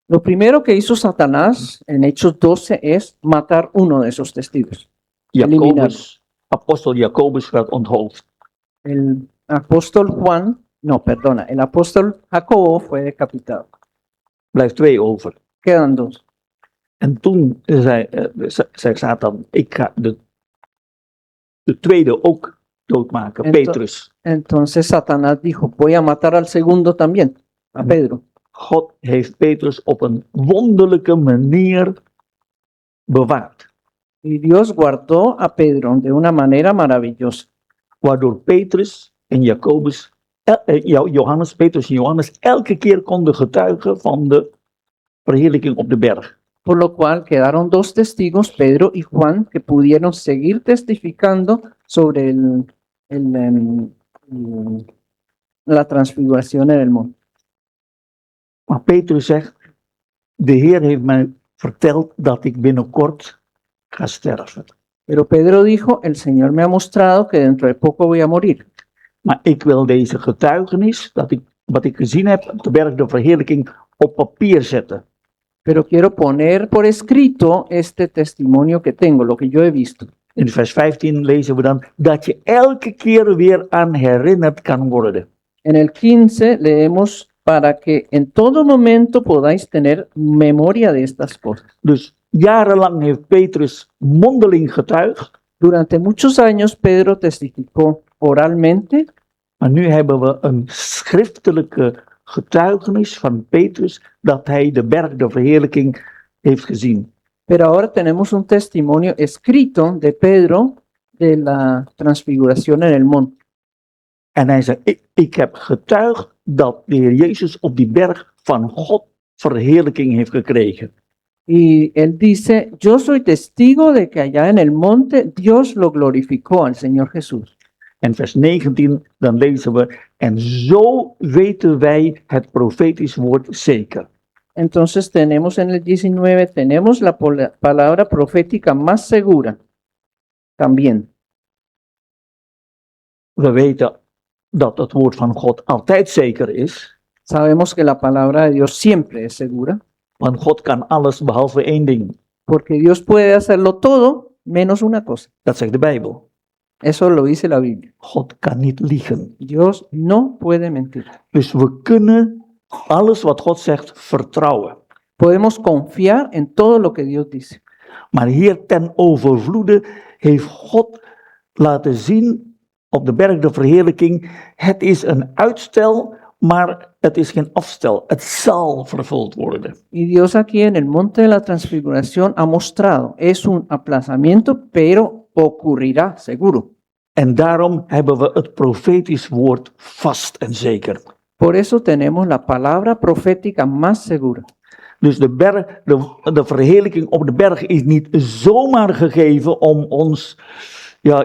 [SPEAKER 2] Lo primero que hizo Satanás en Hechos 12 es matar uno de esos testigos.
[SPEAKER 1] Jacobus, apostel Jacobus werd onthoofd.
[SPEAKER 2] El apóstol Juan, no, perdona, el apóstol Jacobo fue decapitado.
[SPEAKER 1] Blijft 2 over.
[SPEAKER 2] Quedan 2.
[SPEAKER 1] En toen zei Satan, ik ga de tweede ook doodmaken, Petrus.
[SPEAKER 2] Entonces Satanás dijo, voy a matar al segundo también, a Pedro.
[SPEAKER 1] God heeft Petrus op een wonderlijke manier bewaard.
[SPEAKER 2] Y Dios guardó a Pedro de una manera maravillosa,
[SPEAKER 1] Waardoor Petrus en Jacobus, Petrus en Johannes elke keer konden getuigen van de verheerlijking op de berg.
[SPEAKER 2] por lo cual quedaron 2 testigos, Pedro y Juan, que pudieron seguir testificando sobre la transfiguración en el monte.
[SPEAKER 1] Maar Petrus zegt, de Heer heeft mij verteld dat ik binnenkort ga sterven.
[SPEAKER 2] Pero Pedro dijo, el Señor me ha mostrado que dentro de poco voy a morir.
[SPEAKER 1] Maar ik wil deze getuigenis, wat ik gezien heb op de berg de verheerlijking, op papier zetten.
[SPEAKER 2] Pero quiero poner por escrito este testimonio que tengo, lo que yo he visto.
[SPEAKER 1] In vers 15 lezen we dan, dat je elke keer weer aan herinnerd kan worden.
[SPEAKER 2] En el 15 leemos, para que en todo momento podáis tener memoria de estas cosas.
[SPEAKER 1] Dus jarenlang heeft Petrus mondeling getuigd,
[SPEAKER 2] Durante muchos años Pedro testificó oralmente,
[SPEAKER 1] maar nu hebben we een schriftelijke getuigenis van Petrus dat hij de berg de verheerlijking heeft gezien.
[SPEAKER 2] pero ahora tenemos un testimonio escrito de Pedro de la transfiguración en el monte.
[SPEAKER 1] En hij zei, ik heb getuigd dat de Heer Jezus op die berg van God verheerlijking heeft gekregen.
[SPEAKER 2] Y él dice, yo soy testigo de que allá en el monte Dios lo glorificó al Señor Jesús.
[SPEAKER 1] En vers 19, dan lezen we, en zo weten wij het profetisch woord zeker.
[SPEAKER 2] Entonces tenemos en el 19, tenemos la palabra profética más segura también.
[SPEAKER 1] We weten dat het woord van God altijd zeker is,
[SPEAKER 2] Sabemos que la palabra de Dios siempre es segura,
[SPEAKER 1] want God kan alles behalve 1 ding.
[SPEAKER 2] porque Dios puede hacerlo todo menos una cosa.
[SPEAKER 1] Dat zegt de Bijbel.
[SPEAKER 2] Eso lo dice la Biblia.
[SPEAKER 1] God kan niet liegen.
[SPEAKER 2] Dios no puede mentir.
[SPEAKER 1] Dus we kunnen alles wat God zegt vertrouwen.
[SPEAKER 2] Podemos confiar en todo lo que Dios dice.
[SPEAKER 1] Maar hier ten overvloede heeft God laten zien op de berg de verheerlijking. Het is een uitstel, maar het is geen afstel. Het zal vervuld worden.
[SPEAKER 2] Y Dios aquí en el monte de la transfiguración ha mostrado, es un aplazamiento, pero ocurrirá seguro.
[SPEAKER 1] En daarom hebben we het profetisch woord vast en zeker.
[SPEAKER 2] Por eso tenemos la palabra profética más segura.
[SPEAKER 1] Dus de verheerlijking op de berg is niet zomaar gegeven om ons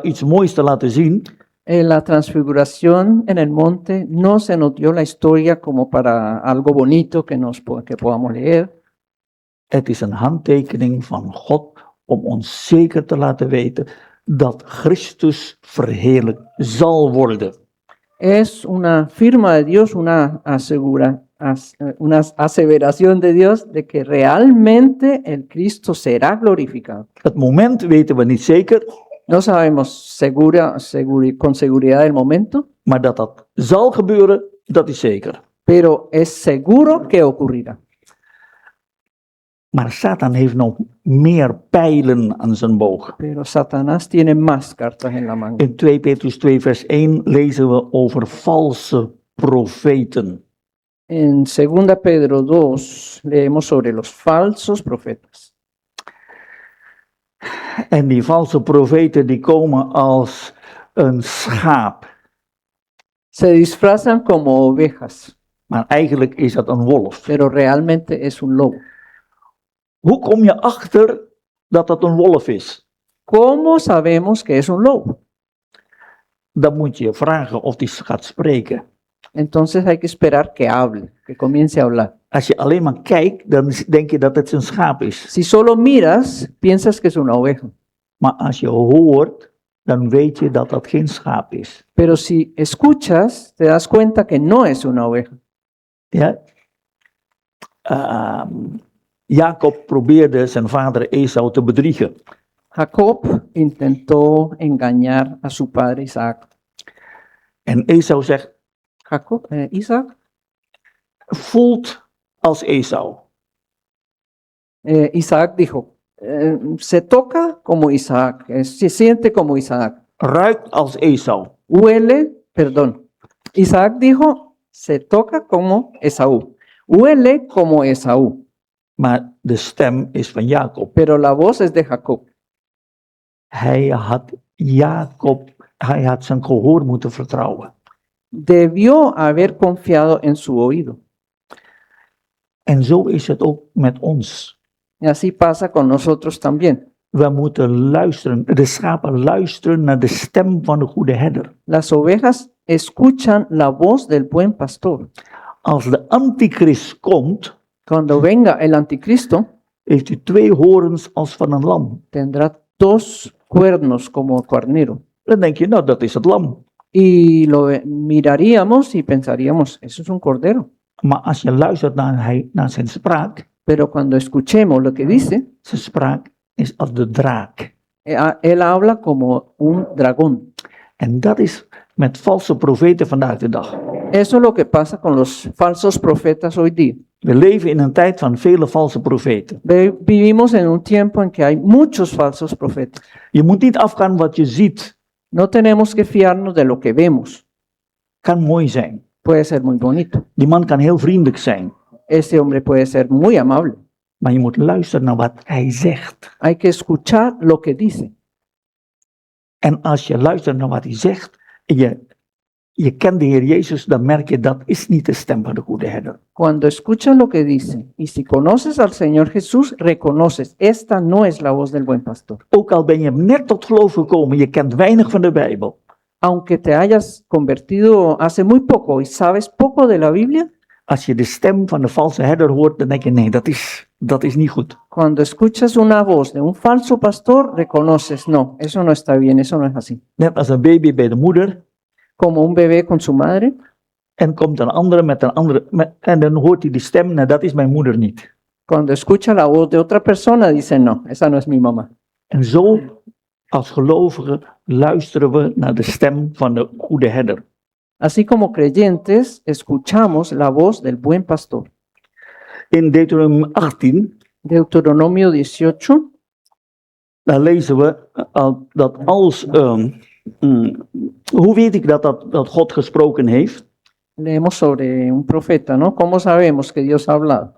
[SPEAKER 1] iets moois te laten zien.
[SPEAKER 2] La transfiguración en el monte no se nos dio la historia como para algo bonito que podamos leer.
[SPEAKER 1] Het is een handtekening van God om ons zeker te laten weten dat Christus verheerlijkt zal worden.
[SPEAKER 2] Es una firma de Dios, una aseveración de Dios de que realmente el Cristo será glorificado.
[SPEAKER 1] Het moment weten we niet zeker,
[SPEAKER 2] No sabemos con seguridad el momento,
[SPEAKER 1] maar dat zal gebeuren, dat is zeker.
[SPEAKER 2] pero es seguro que ocurrirá.
[SPEAKER 1] Maar Satan heeft nog meer pijlen aan zijn boog.
[SPEAKER 2] Pero Satanás tiene más cartas en la manga.
[SPEAKER 1] In 2 Petrus 2 vers 1 lezen we over valse profeten.
[SPEAKER 2] En 2 Pedro 2 leemos sobre los falsos profetas.
[SPEAKER 1] En die valse profeten die komen als een schaap.
[SPEAKER 2] Se disfrazan como ovejas,
[SPEAKER 1] Maar eigenlijk is dat een wolf.
[SPEAKER 2] pero realmente es un lobo.
[SPEAKER 1] Hoe kom je achter dat dat een wolf is?
[SPEAKER 2] ¿Cómo sabemos que es un lobo?
[SPEAKER 1] Dan moet je vragen of die gaat spreken.
[SPEAKER 2] Entonces hay que esperar que hable, que comience a hablar.
[SPEAKER 1] Als je alleen maar kijkt, dan denk je dat het een schaap is.
[SPEAKER 2] Si solo miras, piensas que es una oveja.
[SPEAKER 1] Maar als je hoort, dan weet je dat dat geen schaap is.
[SPEAKER 2] Pero si escuchas, te das cuenta que no es una oveja.
[SPEAKER 1] Ja? Jacob probeerde zijn vader Esau te bedriegen.
[SPEAKER 2] Jacob intentó engañar a su padre Isaac.
[SPEAKER 1] En Esau zegt,
[SPEAKER 2] Isaac,
[SPEAKER 1] voelt als Esau.
[SPEAKER 2] Isaac dijo, se toca como Isaac, se siente como Isaac.
[SPEAKER 1] Ruikt als Esau.
[SPEAKER 2] Huele, perdón. Isaac dijo, se toca como Esaú. Huele como Esaú,
[SPEAKER 1] Maar de stem is van Jacob.
[SPEAKER 2] pero la voz es de Jacob.
[SPEAKER 1] Hij had zijn gehoor moeten vertrouwen.
[SPEAKER 2] Debió haber confiado en su oído.
[SPEAKER 1] En zo is het ook met ons.
[SPEAKER 2] Y así pasa con nosotros también.
[SPEAKER 1] We moeten luisteren, de schapen luisteren naar de stem van de goede herder.
[SPEAKER 2] Las ovejas escuchan la voz del buen pastor.
[SPEAKER 1] Als de antichrist komt,
[SPEAKER 2] Cuando venga el anticristo,
[SPEAKER 1] heeft hij 2 horens als van een lam.
[SPEAKER 2] tendrá 2 cuernos como carnero.
[SPEAKER 1] Dan denk je, nou dat is het lam.
[SPEAKER 2] Y lo miraríamos y pensaríamos, eso es un cordero.
[SPEAKER 1] Maar als je luistert naar zijn spraak,
[SPEAKER 2] Pero cuando escuchemos lo que dice,
[SPEAKER 1] zijn spraak is als de draak.
[SPEAKER 2] él habla como un dragón.
[SPEAKER 1] En dat is met valse profeten vandaag de dag.
[SPEAKER 2] Eso es lo que pasa con los falsos profetas hoy día.
[SPEAKER 1] We leven in een tijd van vele valse profeten.
[SPEAKER 2] Vivimos en un tiempo en que hay muchos falsos profetas.
[SPEAKER 1] Je moet niet afgaan wat je ziet.
[SPEAKER 2] No tenemos que fiarnos de lo que vemos.
[SPEAKER 1] Kan mooi zijn.
[SPEAKER 2] Puede ser muy bonito.
[SPEAKER 1] Die man kan heel vriendelijk zijn.
[SPEAKER 2] Este hombre puede ser muy amable.
[SPEAKER 1] Maar je moet luisteren naar wat hij zegt.
[SPEAKER 2] Hay que escuchar lo que dice.
[SPEAKER 1] En als je luistert naar wat hij zegt, en je kent de Heer Jezus, dan merk je dat is niet de stem van de goede herder.
[SPEAKER 2] Cuando escuchas lo que dice y si conoces al Señor Jesús, reconoces, esta no es la voz del buen pastor.
[SPEAKER 1] Ook al ben je net tot geloof gekomen, je kent weinig van de Bijbel.
[SPEAKER 2] Aunque te hayas convertido hace muy poco y sabes poco de la Biblia,
[SPEAKER 1] Als je de stem van de valse herder hoort, dan denk je, nee, dat is niet goed.
[SPEAKER 2] cuando escuchas una voz de un falso pastor, reconoces, no, eso no está bien, eso no es así.
[SPEAKER 1] Net als een baby bij de moeder,
[SPEAKER 2] Como un bebé con su madre,
[SPEAKER 1] en komt een andere met een andere, en dan hoort hij die stem, nee, dat is mijn moeder niet.
[SPEAKER 2] cuando escucha la voz de otra persona, dice, no, esa no es mi mamá.
[SPEAKER 1] En zo, als gelovigen, luisteren we naar de stem van de goede herder.
[SPEAKER 2] Así como creyentes, escuchamos la voz del buen pastor.
[SPEAKER 1] In Deuteronomium 18,
[SPEAKER 2] Deuteronomio 18,
[SPEAKER 1] daar lezen we dat als, hoe weet ik dat God gesproken heeft?
[SPEAKER 2] leemos sobre un profeta, ¿no? ¿Cómo sabemos que Dios ha hablado?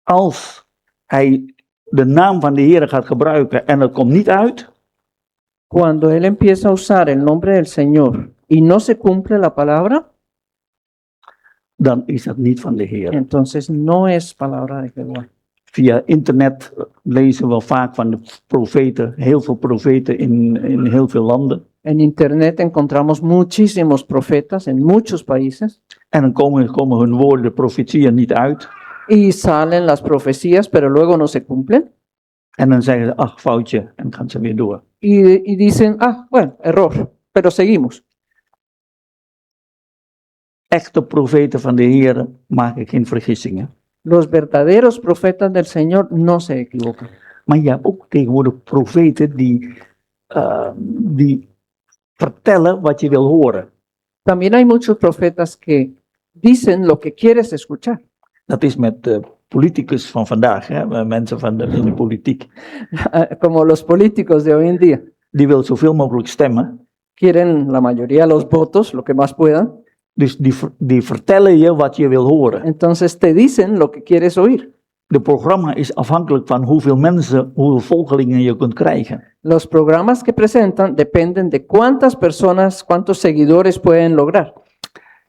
[SPEAKER 1] Als hij de naam van de Heer gaat gebruiken en het komt niet uit,
[SPEAKER 2] Cuando él empieza a usar el nombre del Señor y no se cumple la palabra,
[SPEAKER 1] dan is dat niet van de Heer.
[SPEAKER 2] entonces no es palabra de Jehová.
[SPEAKER 1] Via internet lezen we vaak van de profeten, heel veel profeten in heel veel landen.
[SPEAKER 2] En internet encontramos muchísimos profetas en muchos países
[SPEAKER 1] En dan komen hun woorden, de profetieën, niet uit.
[SPEAKER 2] y salen las profecías, pero luego no se cumplen.
[SPEAKER 1] En dan zeggen ze, ach, foutje, en gaan ze weer door.
[SPEAKER 2] Y dicen, ah, bueno, error, pero seguimos.
[SPEAKER 1] Echte profeten van de Heer maken geen vergissingen.
[SPEAKER 2] Los verdaderos profetas del Señor no se equivocan.
[SPEAKER 1] Maar je hebt ook tegenwoordig profeten die vertellen wat je wil horen.
[SPEAKER 2] También hay muchos profetas que dicen lo que quieres escuchar.
[SPEAKER 1] Dat is met de politicus van vandaag, hè, mensen in de politiek.
[SPEAKER 2] Como los políticos de hoy en día.
[SPEAKER 1] Die wil zoveel mogelijk stemmen.
[SPEAKER 2] Quieren la mayoría de los votos, lo que más puedan.
[SPEAKER 1] Dus die vertellen je wat je wil horen.
[SPEAKER 2] Entonces te dicen lo que quieres oír.
[SPEAKER 1] De programma is afhankelijk van hoeveel mensen, hoeveel volgelingen je kunt krijgen.
[SPEAKER 2] Los programas que presentan dependen de cuántas personas, cuántos seguidores pueden lograr.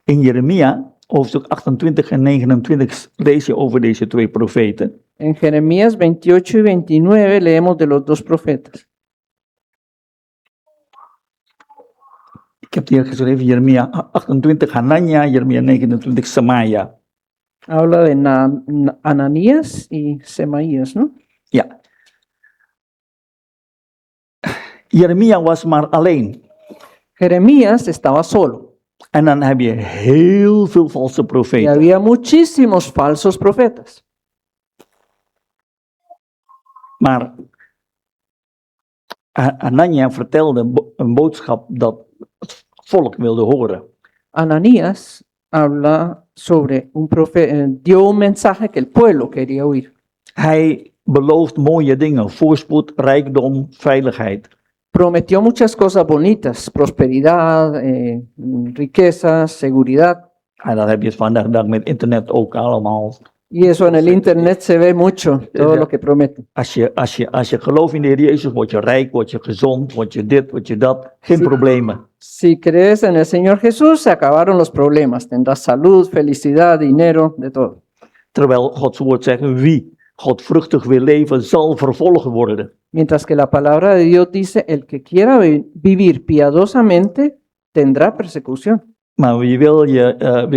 [SPEAKER 1] In Jeremia, hoofdstuk 28 en 29, lees je over deze twee profeten.
[SPEAKER 2] En Jeremías 28 y 29 leemos de los dos profetas.
[SPEAKER 1] Ik heb het hier geschreven, Jeremia 28, Hanania, Jeremia 29, Semaia.
[SPEAKER 2] Habla de Ananías y Semaías, ¿no?
[SPEAKER 1] Ja. Jeremia was maar alleen.
[SPEAKER 2] Jeremías estaba solo
[SPEAKER 1] En dan heb je heel veel valse
[SPEAKER 2] y
[SPEAKER 1] profeten.
[SPEAKER 2] había muchísimos falsos profetas.
[SPEAKER 1] Maar Hanania vertelde een boodschap dat het volk wilde horen.
[SPEAKER 2] Ananías habla sobre dio un mensaje que el pueblo quería oír.
[SPEAKER 1] Hij belooft mooie dingen, voorspoed, rijkdom, veiligheid.
[SPEAKER 2] Prometió muchas cosas bonitas, prosperidad, riquezas, seguridad.
[SPEAKER 1] En dat heb je vandaag de dag met internet ook allemaal.
[SPEAKER 2] Y eso en el internet se ve mucho, todo lo que prometen.
[SPEAKER 1] Als je gelooft in de Heer Jezus, word je rijk, word je gezond, word je dit, word je dat. Geen
[SPEAKER 2] Sí.
[SPEAKER 1] problemen.
[SPEAKER 2] Si crees en el Señor Jesús, se acabaron los problemas. Tendrás salud, felicidad, dinero, de todo.
[SPEAKER 1] Terwijl Gods woord zegt, wie godvruchtig wil leven, zal vervolgd worden.
[SPEAKER 2] Mientras que la palabra de Dios dice, el que quiera vivir piadosamente, tendrá persecución.
[SPEAKER 1] Maar wie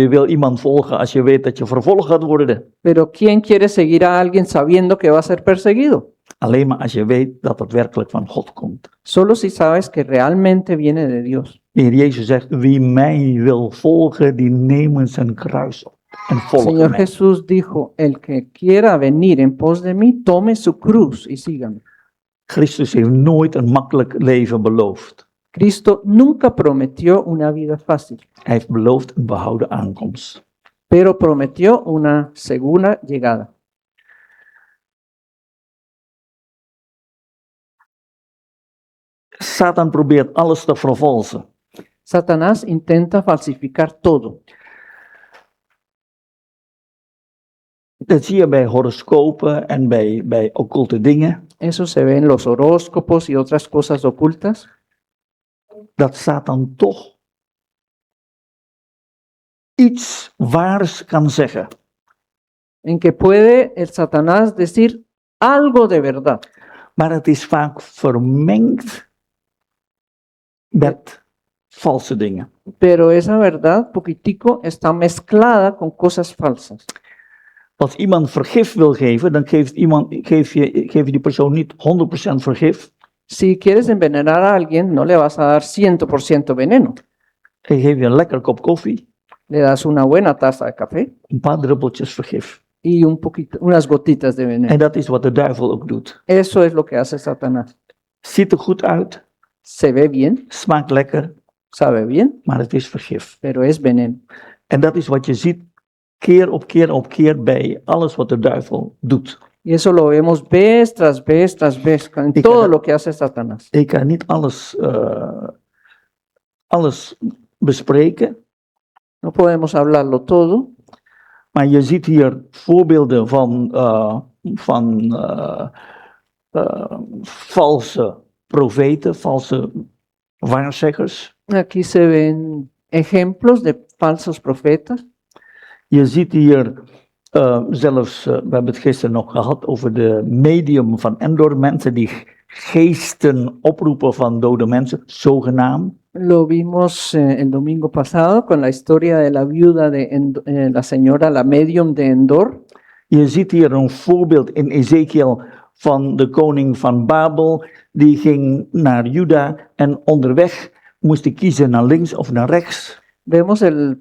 [SPEAKER 1] wil iemand volgen als je weet dat je vervolgd gaat worden?
[SPEAKER 2] Pero ¿quién quiere seguir a alguien sabiendo que va a ser perseguido?
[SPEAKER 1] Alleen maar als je weet dat het werkelijk van God komt.
[SPEAKER 2] Solo si sabes que realmente viene de Dios.
[SPEAKER 1] De Heer Jezus zegt, wie mij wil volgen, die nemen zijn kruis op en volgen
[SPEAKER 2] Señor
[SPEAKER 1] mij.
[SPEAKER 2] Jesús dijo, el que quiera venir en pos de mí, tome su cruz y sígame.
[SPEAKER 1] Christus heeft nooit een makkelijk leven beloofd.
[SPEAKER 2] Cristo nunca prometió una vida fácil,
[SPEAKER 1] Hij heeft beloofd een behouden aankomst.
[SPEAKER 2] pero prometió una segunda llegada.
[SPEAKER 1] Satan probeert alles te vervalsen.
[SPEAKER 2] Satanás intenta falsificar todo.
[SPEAKER 1] Dat zie je bij horoscopen en bij occulte dingen.
[SPEAKER 2] Eso se ve en los horóscopos y otras cosas ocultas,
[SPEAKER 1] Dat Satan toch iets waars kan zeggen.
[SPEAKER 2] en que puede el Satanás decir algo de verdad,
[SPEAKER 1] Maar het is vaak vermengd met valse dingen.
[SPEAKER 2] pero esa verdad, poquitico, está mezclada con cosas falsas.
[SPEAKER 1] Als iemand vergif wil geven, dan geef je die persoon niet 100% vergif.
[SPEAKER 2] Si quieres envenenar a alguien, no le vas a dar 100% veneno.
[SPEAKER 1] Dan geef je een lekker kop koffie,
[SPEAKER 2] Le das una buena taza de café
[SPEAKER 1] een paar druppeltjes vergif.
[SPEAKER 2] y unas gotitas de veneno.
[SPEAKER 1] En dat is wat de duivel ook doet.
[SPEAKER 2] Eso es lo que hace Satanás.
[SPEAKER 1] Ziet er goed uit,
[SPEAKER 2] Se ve bien,
[SPEAKER 1] smaakt lekker,
[SPEAKER 2] sabe bien,
[SPEAKER 1] maar het is vergif.
[SPEAKER 2] pero es veneno.
[SPEAKER 1] En dat is wat je ziet keer op keer op keer bij alles wat de duivel doet.
[SPEAKER 2] Y eso lo vemos vez tras vez tras vez en
[SPEAKER 1] Y
[SPEAKER 2] todo
[SPEAKER 1] cada-
[SPEAKER 2] lo que hace Satanás.
[SPEAKER 1] Ik kan niet alles bespreken,
[SPEAKER 2] No podemos hablarlo todo,
[SPEAKER 1] maar je ziet hier voorbeelden van valse profeten, valse waarzeggers.
[SPEAKER 2] aquí se ven ejemplos de falsos profetas.
[SPEAKER 1] Je ziet hier zelfs, we hebben het gisteren nog gehad over de medium van Endor, mensen die geesten oproepen van dode mensen, zogenaamd.
[SPEAKER 2] Lo vimos el domingo pasado con la historia de la viuda de la señora, la medium de Endor.
[SPEAKER 1] Je ziet hier een voorbeeld in Ezekiel van de koning van Babel, die ging naar Juda en onderweg moest hij kiezen naar links of naar rechts.
[SPEAKER 2] Vemos el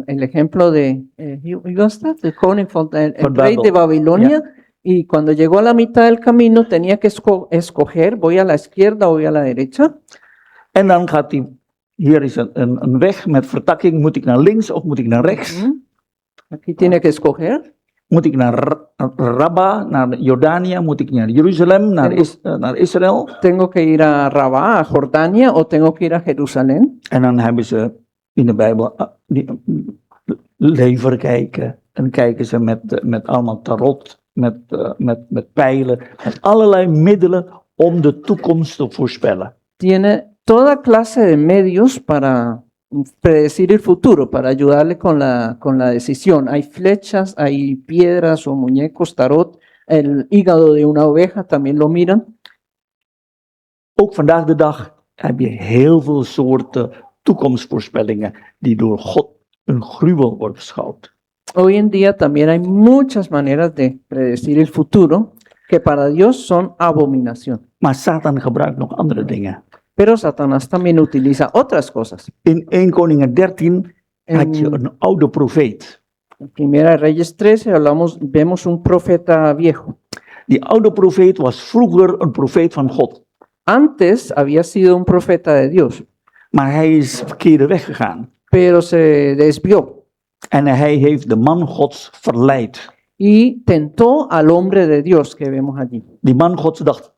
[SPEAKER 2] ejemplo de el koning el rey
[SPEAKER 1] Babel.
[SPEAKER 2] de Babilonia, y cuando llegó a la mitad del camino tenía que escoger, voy a la izquierda o voy a la derecha.
[SPEAKER 1] En dan gaat hij hier is een weg met vertakking. Moet ik naar links of moet ik naar rechts?
[SPEAKER 2] ¿Mm? Aquí tiene que escoger.
[SPEAKER 1] Moet ik naar Rabba, naar Jordanië? Moet ik naar Jeruzalem, naar Israël?
[SPEAKER 2] ¿Tengo que ir a Rabá, a Jordania, o tengo que ir a Jerusalén?
[SPEAKER 1] En dan hebben ze in de Bijbel lever kijken. En kijken ze met allemaal tarot, met pijlen, met allerlei middelen om de toekomst te voorspellen.
[SPEAKER 2] Tiene toda clase de medios para predecir el futuro, para ayudarle con la decisión. Hay flechas, hay piedras o muñecos, tarot, el hígado de una oveja también lo miran.
[SPEAKER 1] Ook vandaag de dag heb je heel veel soorten toekomstvoorspellingen die door God een gruwel worden beschouwd.
[SPEAKER 2] Hoy en día también hay muchas maneras de predecir el futuro que para Dios son abominación.
[SPEAKER 1] Maar Satan gebruikt nog andere dingen.
[SPEAKER 2] Pero Satanás también utiliza otras cosas.
[SPEAKER 1] In 1 Koningen 13 had je een oude profeet.
[SPEAKER 2] En Primera de Reyes 13 vemos un profeta viejo.
[SPEAKER 1] Die oude profeet was vroeger een profeet van God.
[SPEAKER 2] Antes había sido un profeta de Dios,
[SPEAKER 1] Maar hij is verkeerde weg gegaan.
[SPEAKER 2] pero se desvió
[SPEAKER 1] En hij heeft de man Gods verleid.
[SPEAKER 2] y tentó al hombre de Dios que vemos allí.
[SPEAKER 1] Die man Gods dacht,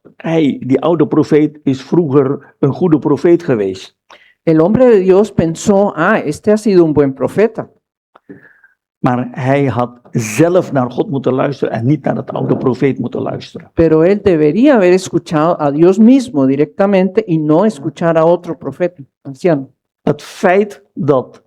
[SPEAKER 1] die oude profeet is vroeger een goede profeet geweest.
[SPEAKER 2] El hombre de Dios pensó, este ha sido un buen profeta.
[SPEAKER 1] Maar hij had zelf naar God moeten luisteren en niet naar het oude profeet moeten luisteren.
[SPEAKER 2] Pero él debería haber escuchado a Dios mismo directamente y no escuchar a otro profeta anciano.
[SPEAKER 1] Het feit dat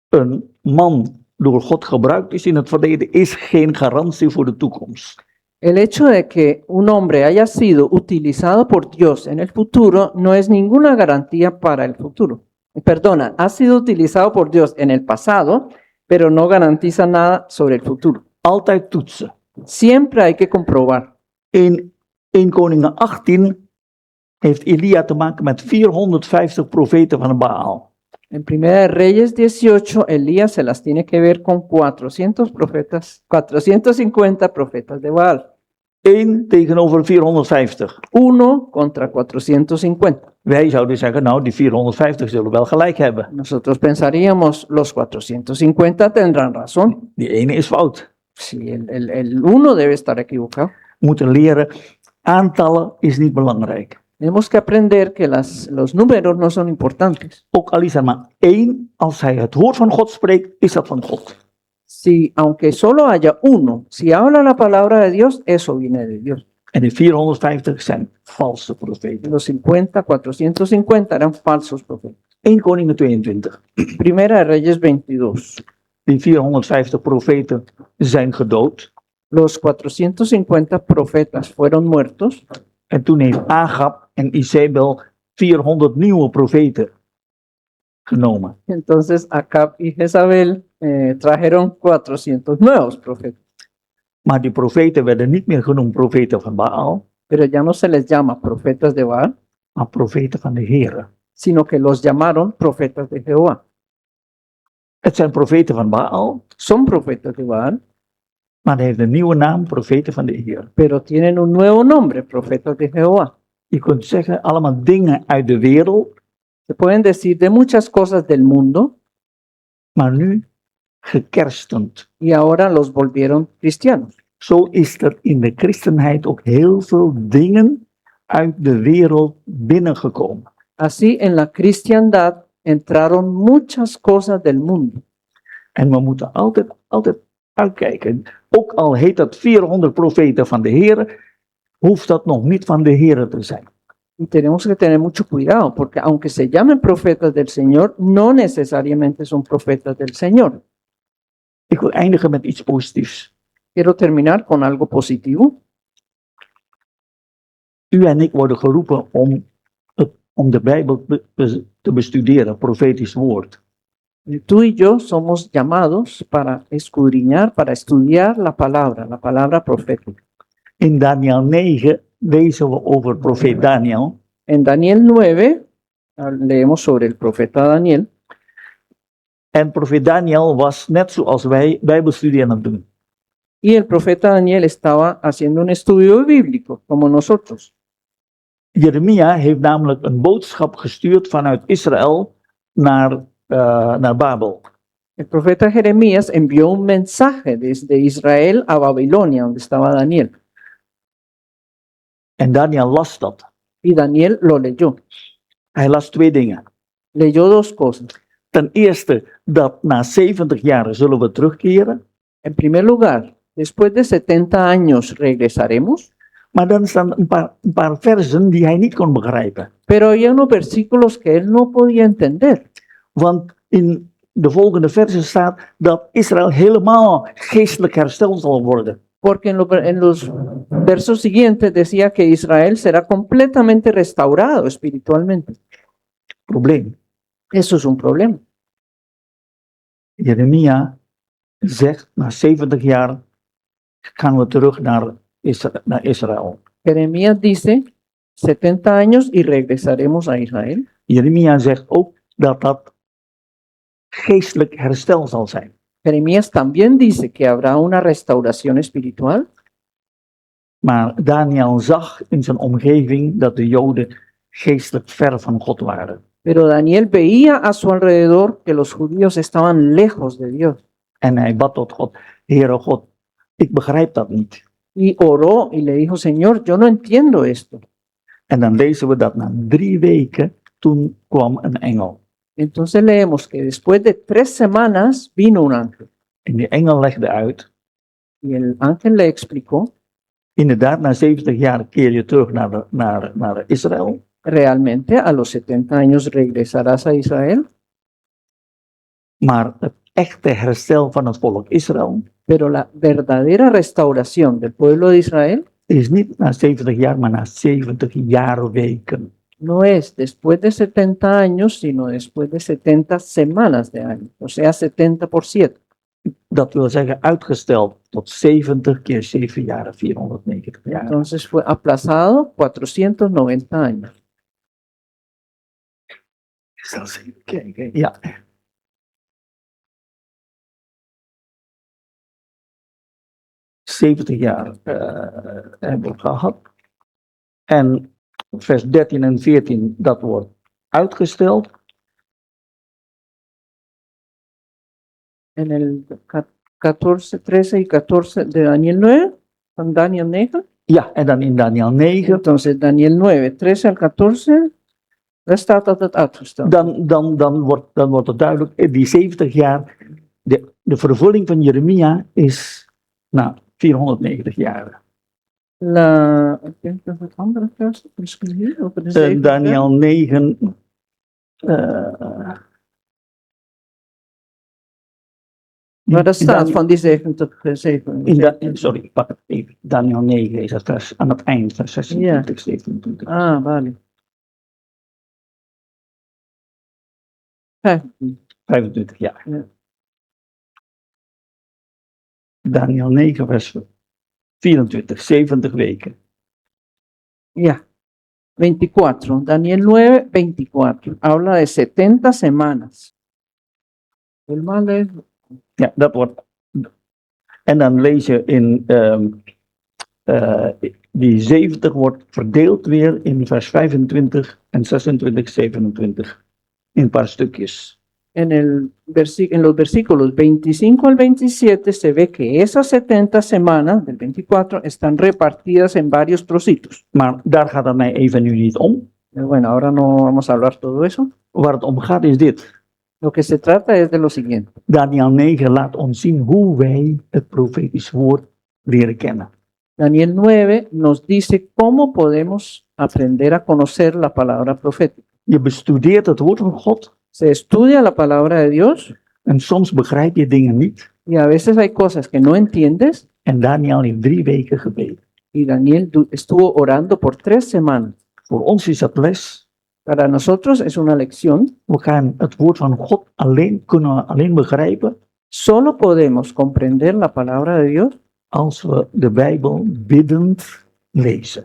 [SPEAKER 1] een man door God gebruikt is in het verleden is geen garantie voor de toekomst.
[SPEAKER 2] El hecho de que un hombre haya sido utilizado por Dios en el futuro no es ninguna garantía para el futuro. Perdona, ha sido utilizado por Dios en el pasado, pero no garantiza nada sobre el futuro.
[SPEAKER 1] Altijd toetsen.
[SPEAKER 2] Siempre hay que comprobar.
[SPEAKER 1] In 1 Koningen 18 heeft Elia te maken met 450 profeten van Baal.
[SPEAKER 2] En Primera de Reyes 18, Elías se las tiene que ver con 400 profetas, 450 profetas de Baal.
[SPEAKER 1] 1 tegenover 450.
[SPEAKER 2] 1 contra 450.
[SPEAKER 1] Wij zouden zeggen, nou, die 450 zullen wel gelijk hebben.
[SPEAKER 2] Nosotros pensaríamos, los 450 tendrán razón.
[SPEAKER 1] Die ene is fout.
[SPEAKER 2] Sí, el uno debe estar equivocado.
[SPEAKER 1] We moeten leren, aantallen is niet belangrijk.
[SPEAKER 2] Tenemos que aprender que los números no son importantes.
[SPEAKER 1] Ook al is er maar 1, als hij het woord van God spreekt, is dat van God.
[SPEAKER 2] Si, aunque solo haya uno, si habla la palabra de Dios, eso viene de Dios.
[SPEAKER 1] En de 450 zijn valse profeten.
[SPEAKER 2] Los 450 eran falsos profetas.
[SPEAKER 1] 1 Koningen 22.
[SPEAKER 2] Primera de Reyes 22.
[SPEAKER 1] Die 450 profeten zijn gedood.
[SPEAKER 2] Los 450 profetas fueron muertos.
[SPEAKER 1] En toen heeft Agab en Izebel 400 nieuwe profeten genomen.
[SPEAKER 2] Entonces Acab y Jezabel trajeron 400 nuevos profetas.
[SPEAKER 1] Maar die profeten werden niet meer genoemd profeten van Baal,
[SPEAKER 2] Pero ya no se les llama profetas de Baal,
[SPEAKER 1] maar profeten van de Heer.
[SPEAKER 2] sino que los llamaron profetas de Jehová.
[SPEAKER 1] Het zijn profeten van Baal,
[SPEAKER 2] Son profetas de Baal,
[SPEAKER 1] maar hij heeft een nieuwe naam, profeten van de Heer.
[SPEAKER 2] pero tienen un nuevo nombre, profetas de Jehová.
[SPEAKER 1] Je kunt zeggen, allemaal dingen uit de wereld,
[SPEAKER 2] Se pueden decir de muchas cosas del mundo
[SPEAKER 1] maar nu gekerstend.
[SPEAKER 2] y ahora los volvieron cristianos.
[SPEAKER 1] Zo is er in de christenheid ook heel veel dingen uit de wereld binnengekomen.
[SPEAKER 2] Así en la cristiandad entraron muchas cosas del mundo.
[SPEAKER 1] En we moeten altijd uitkijken. Ook al heet dat 400 profeten van de Heer, hoeft dat nog niet van de Heer te zijn.
[SPEAKER 2] Y tenemos que tener mucho cuidado, porque aunque se llamen profetas del Señor, no necesariamente son profetas del Señor.
[SPEAKER 1] Ik wil eindigen met iets positiefs.
[SPEAKER 2] Quiero terminar con algo positivo.
[SPEAKER 1] U en ik worden geroepen om de Bijbel te bestuderen, profetisch woord.
[SPEAKER 2] Tú y yo somos llamados para escudriñar, para estudiar la palabra profética.
[SPEAKER 1] In Daniel 9 lezen we over profeet Daniel.
[SPEAKER 2] En Daniel 9 leemos sobre el profeta Daniel.
[SPEAKER 1] En profeet Daniel was net zoals wij Bijbelstudie aan het doen.
[SPEAKER 2] Y el profeta Daniel estaba haciendo un estudio bíblico, como nosotros.
[SPEAKER 1] Jeremia heeft namelijk een boodschap gestuurd vanuit Israël naar Babel.
[SPEAKER 2] El profeta Jeremías envió un mensaje desde Israel a Babilonia, donde estaba Daniel.
[SPEAKER 1] En Daniel las dat.
[SPEAKER 2] Y Daniel lo leyó.
[SPEAKER 1] Hij las twee dingen.
[SPEAKER 2] Leyó dos cosas.
[SPEAKER 1] Ten eerste, dat na 70 jaar zullen we terugkeren.
[SPEAKER 2] En primer lugar, después de 70 años regresaremos.
[SPEAKER 1] Maar dan staan een paar versen die hij niet kon begrijpen.
[SPEAKER 2] Pero había unos versículos que él no podía entender.
[SPEAKER 1] Want in de volgende versen staat dat Israël helemaal geestelijk hersteld zal worden.
[SPEAKER 2] Porque en los versos siguientes decía que Israel será completamente restaurado espiritualmente.
[SPEAKER 1] Probleem.
[SPEAKER 2] Eso es un problema.
[SPEAKER 1] Jeremia zegt, na 70 jaar gaan we terug naar Israël.
[SPEAKER 2] Jeremías dice, 70 años y regresaremos a Israel.
[SPEAKER 1] Jeremia zegt ook dat dat geestelijk herstel zal zijn.
[SPEAKER 2] Jeremías también dice que habrá una restauración espiritual.
[SPEAKER 1] Maar Daniel zag in zijn omgeving dat de Joden geestelijk ver van God waren.
[SPEAKER 2] Pero Daniel veía a su alrededor que los judíos estaban lejos de Dios.
[SPEAKER 1] En hij bad tot God, Heere God, ik begrijp dat niet.
[SPEAKER 2] Y oró y le dijo, Señor, yo no entiendo esto.
[SPEAKER 1] En dan lezen we dat na 3 weken, toen kwam een engel.
[SPEAKER 2] Entonces leemos que después de 3 semanas vino un ángel.
[SPEAKER 1] En die engel legde uit,
[SPEAKER 2] Y el ángel le explicó,
[SPEAKER 1] inderdaad, na 70 jaar keer je terug naar Israël.
[SPEAKER 2] realmente a los 70 años regresarás a Israel,
[SPEAKER 1] Maar het echte herstel van het volk Israël
[SPEAKER 2] pero la verdadera restauración del pueblo de Israel
[SPEAKER 1] is niet na 70 jaar, maar na 70 jaarweken.
[SPEAKER 2] no es después de 70 años, sino después de 70 semanas de año, o sea, 70 por 7.
[SPEAKER 1] Dat wil zeggen uitgesteld tot 70 keer 7 jaar, 490 jaar.
[SPEAKER 2] Entonces fue aplazado 490 años.
[SPEAKER 1] Ik zal eens even kijken. Ja. ...70 jaar hebben we gehad. En vers 13 en 14, dat wordt uitgesteld.
[SPEAKER 2] En el 14, 13 y 14 de Daniel 9, van Daniel 9.
[SPEAKER 1] Ja, en dan in Daniel 9,
[SPEAKER 2] Entonces Daniel 9, 13 al 14, daar staat dat het uitgesteld.
[SPEAKER 1] dan wordt het duidelijk, die 70 jaar, de vervulling van Jeremia is 490 jaar.
[SPEAKER 2] Ik denk dat het andere vers misschien hier over de 7.
[SPEAKER 1] Daniel 9,
[SPEAKER 2] Maar dat staat van die 70, 7.
[SPEAKER 1] sorry, pak het even. Daniel 9 is het vers aan het eind, vers 26, 27.
[SPEAKER 2] Ah, vale.
[SPEAKER 1] 25 jaar.
[SPEAKER 2] Ja.
[SPEAKER 1] Daniel 9, vers 24, 70 weken.
[SPEAKER 2] Ya. 24. Daniel 9, 24. Habla de 70 semanas. El mal es.
[SPEAKER 1] Ja, dat wordt. En dan lees je in die 70 wordt verdeeld weer in vers 25 en 26, 27. In een paar stukjes.
[SPEAKER 2] En los versículos 25 al 27 se ve que esas 70 semanas del 24 están repartidas en varios trocitos.
[SPEAKER 1] Maar daar gaat het mij even nu niet om.
[SPEAKER 2] Bueno, ahora no vamos a hablar todo eso.
[SPEAKER 1] Waar het om gaat is dit.
[SPEAKER 2] Lo que se trata es de lo siguiente.
[SPEAKER 1] Daniel 9 laat ons zien hoe wij het profetisch woord leren kennen.
[SPEAKER 2] Daniel 9 nos dice cómo podemos aprender a conocer la palabra profética.
[SPEAKER 1] Je bestudeert het woord van God
[SPEAKER 2] Se estudia la palabra de Dios
[SPEAKER 1] en soms begrijp je dingen niet.
[SPEAKER 2] y a veces hay cosas que no entiendes.
[SPEAKER 1] En Daniel heeft 3 weken gebeden.
[SPEAKER 2] Y Daniel estuvo orando por 3 semanas.
[SPEAKER 1] Voor ons is dat les.
[SPEAKER 2] Para nosotros es una lección.
[SPEAKER 1] We gaan het woord van God alleen begrijpen
[SPEAKER 2] Solo podemos comprender la palabra de Dios
[SPEAKER 1] als we de Bijbel biddend lezen.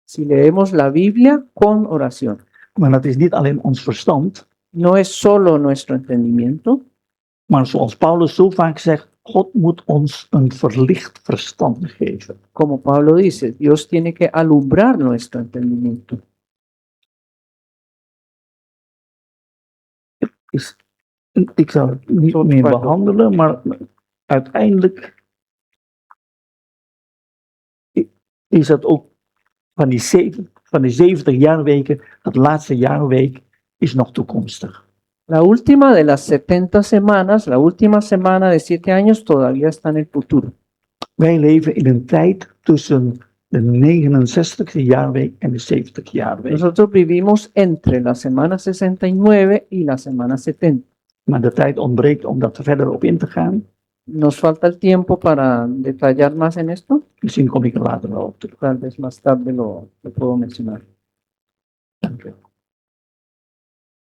[SPEAKER 2] si leemos la Biblia con oración.
[SPEAKER 1] Maar dat is niet alleen ons verstand,
[SPEAKER 2] No es solo nuestro entendimiento,
[SPEAKER 1] maar zoals Paulus zo vaak zegt, God moet ons een verlicht verstand geven.
[SPEAKER 2] como Pablo dice, Dios tiene que alumbrar nuestro entendimiento.
[SPEAKER 1] Ik zal het niet
[SPEAKER 2] Tot
[SPEAKER 1] meer
[SPEAKER 2] kwart over.
[SPEAKER 1] behandelen, maar uiteindelijk is dat ook van die 70 jaarweken, dat laatste jaarweek is nog toekomstig.
[SPEAKER 2] La última de las 70 semanas, la última semana de 7 años todavía está en el futuro.
[SPEAKER 1] Wij leven in een tijd tussen de 69e jaarweek en de 70 jaarweek.
[SPEAKER 2] Nosotros vivimos entre la semana 69 y la semana 70.
[SPEAKER 1] Maar de tijd ontbreekt om daar verder op in te gaan.
[SPEAKER 2] ¿Nos falta el tiempo para detallar más en esto?
[SPEAKER 1] Misschien kom ik er later wel op terug.
[SPEAKER 2] Tal vez más tarde lo puedo mencionar.
[SPEAKER 1] Dank u.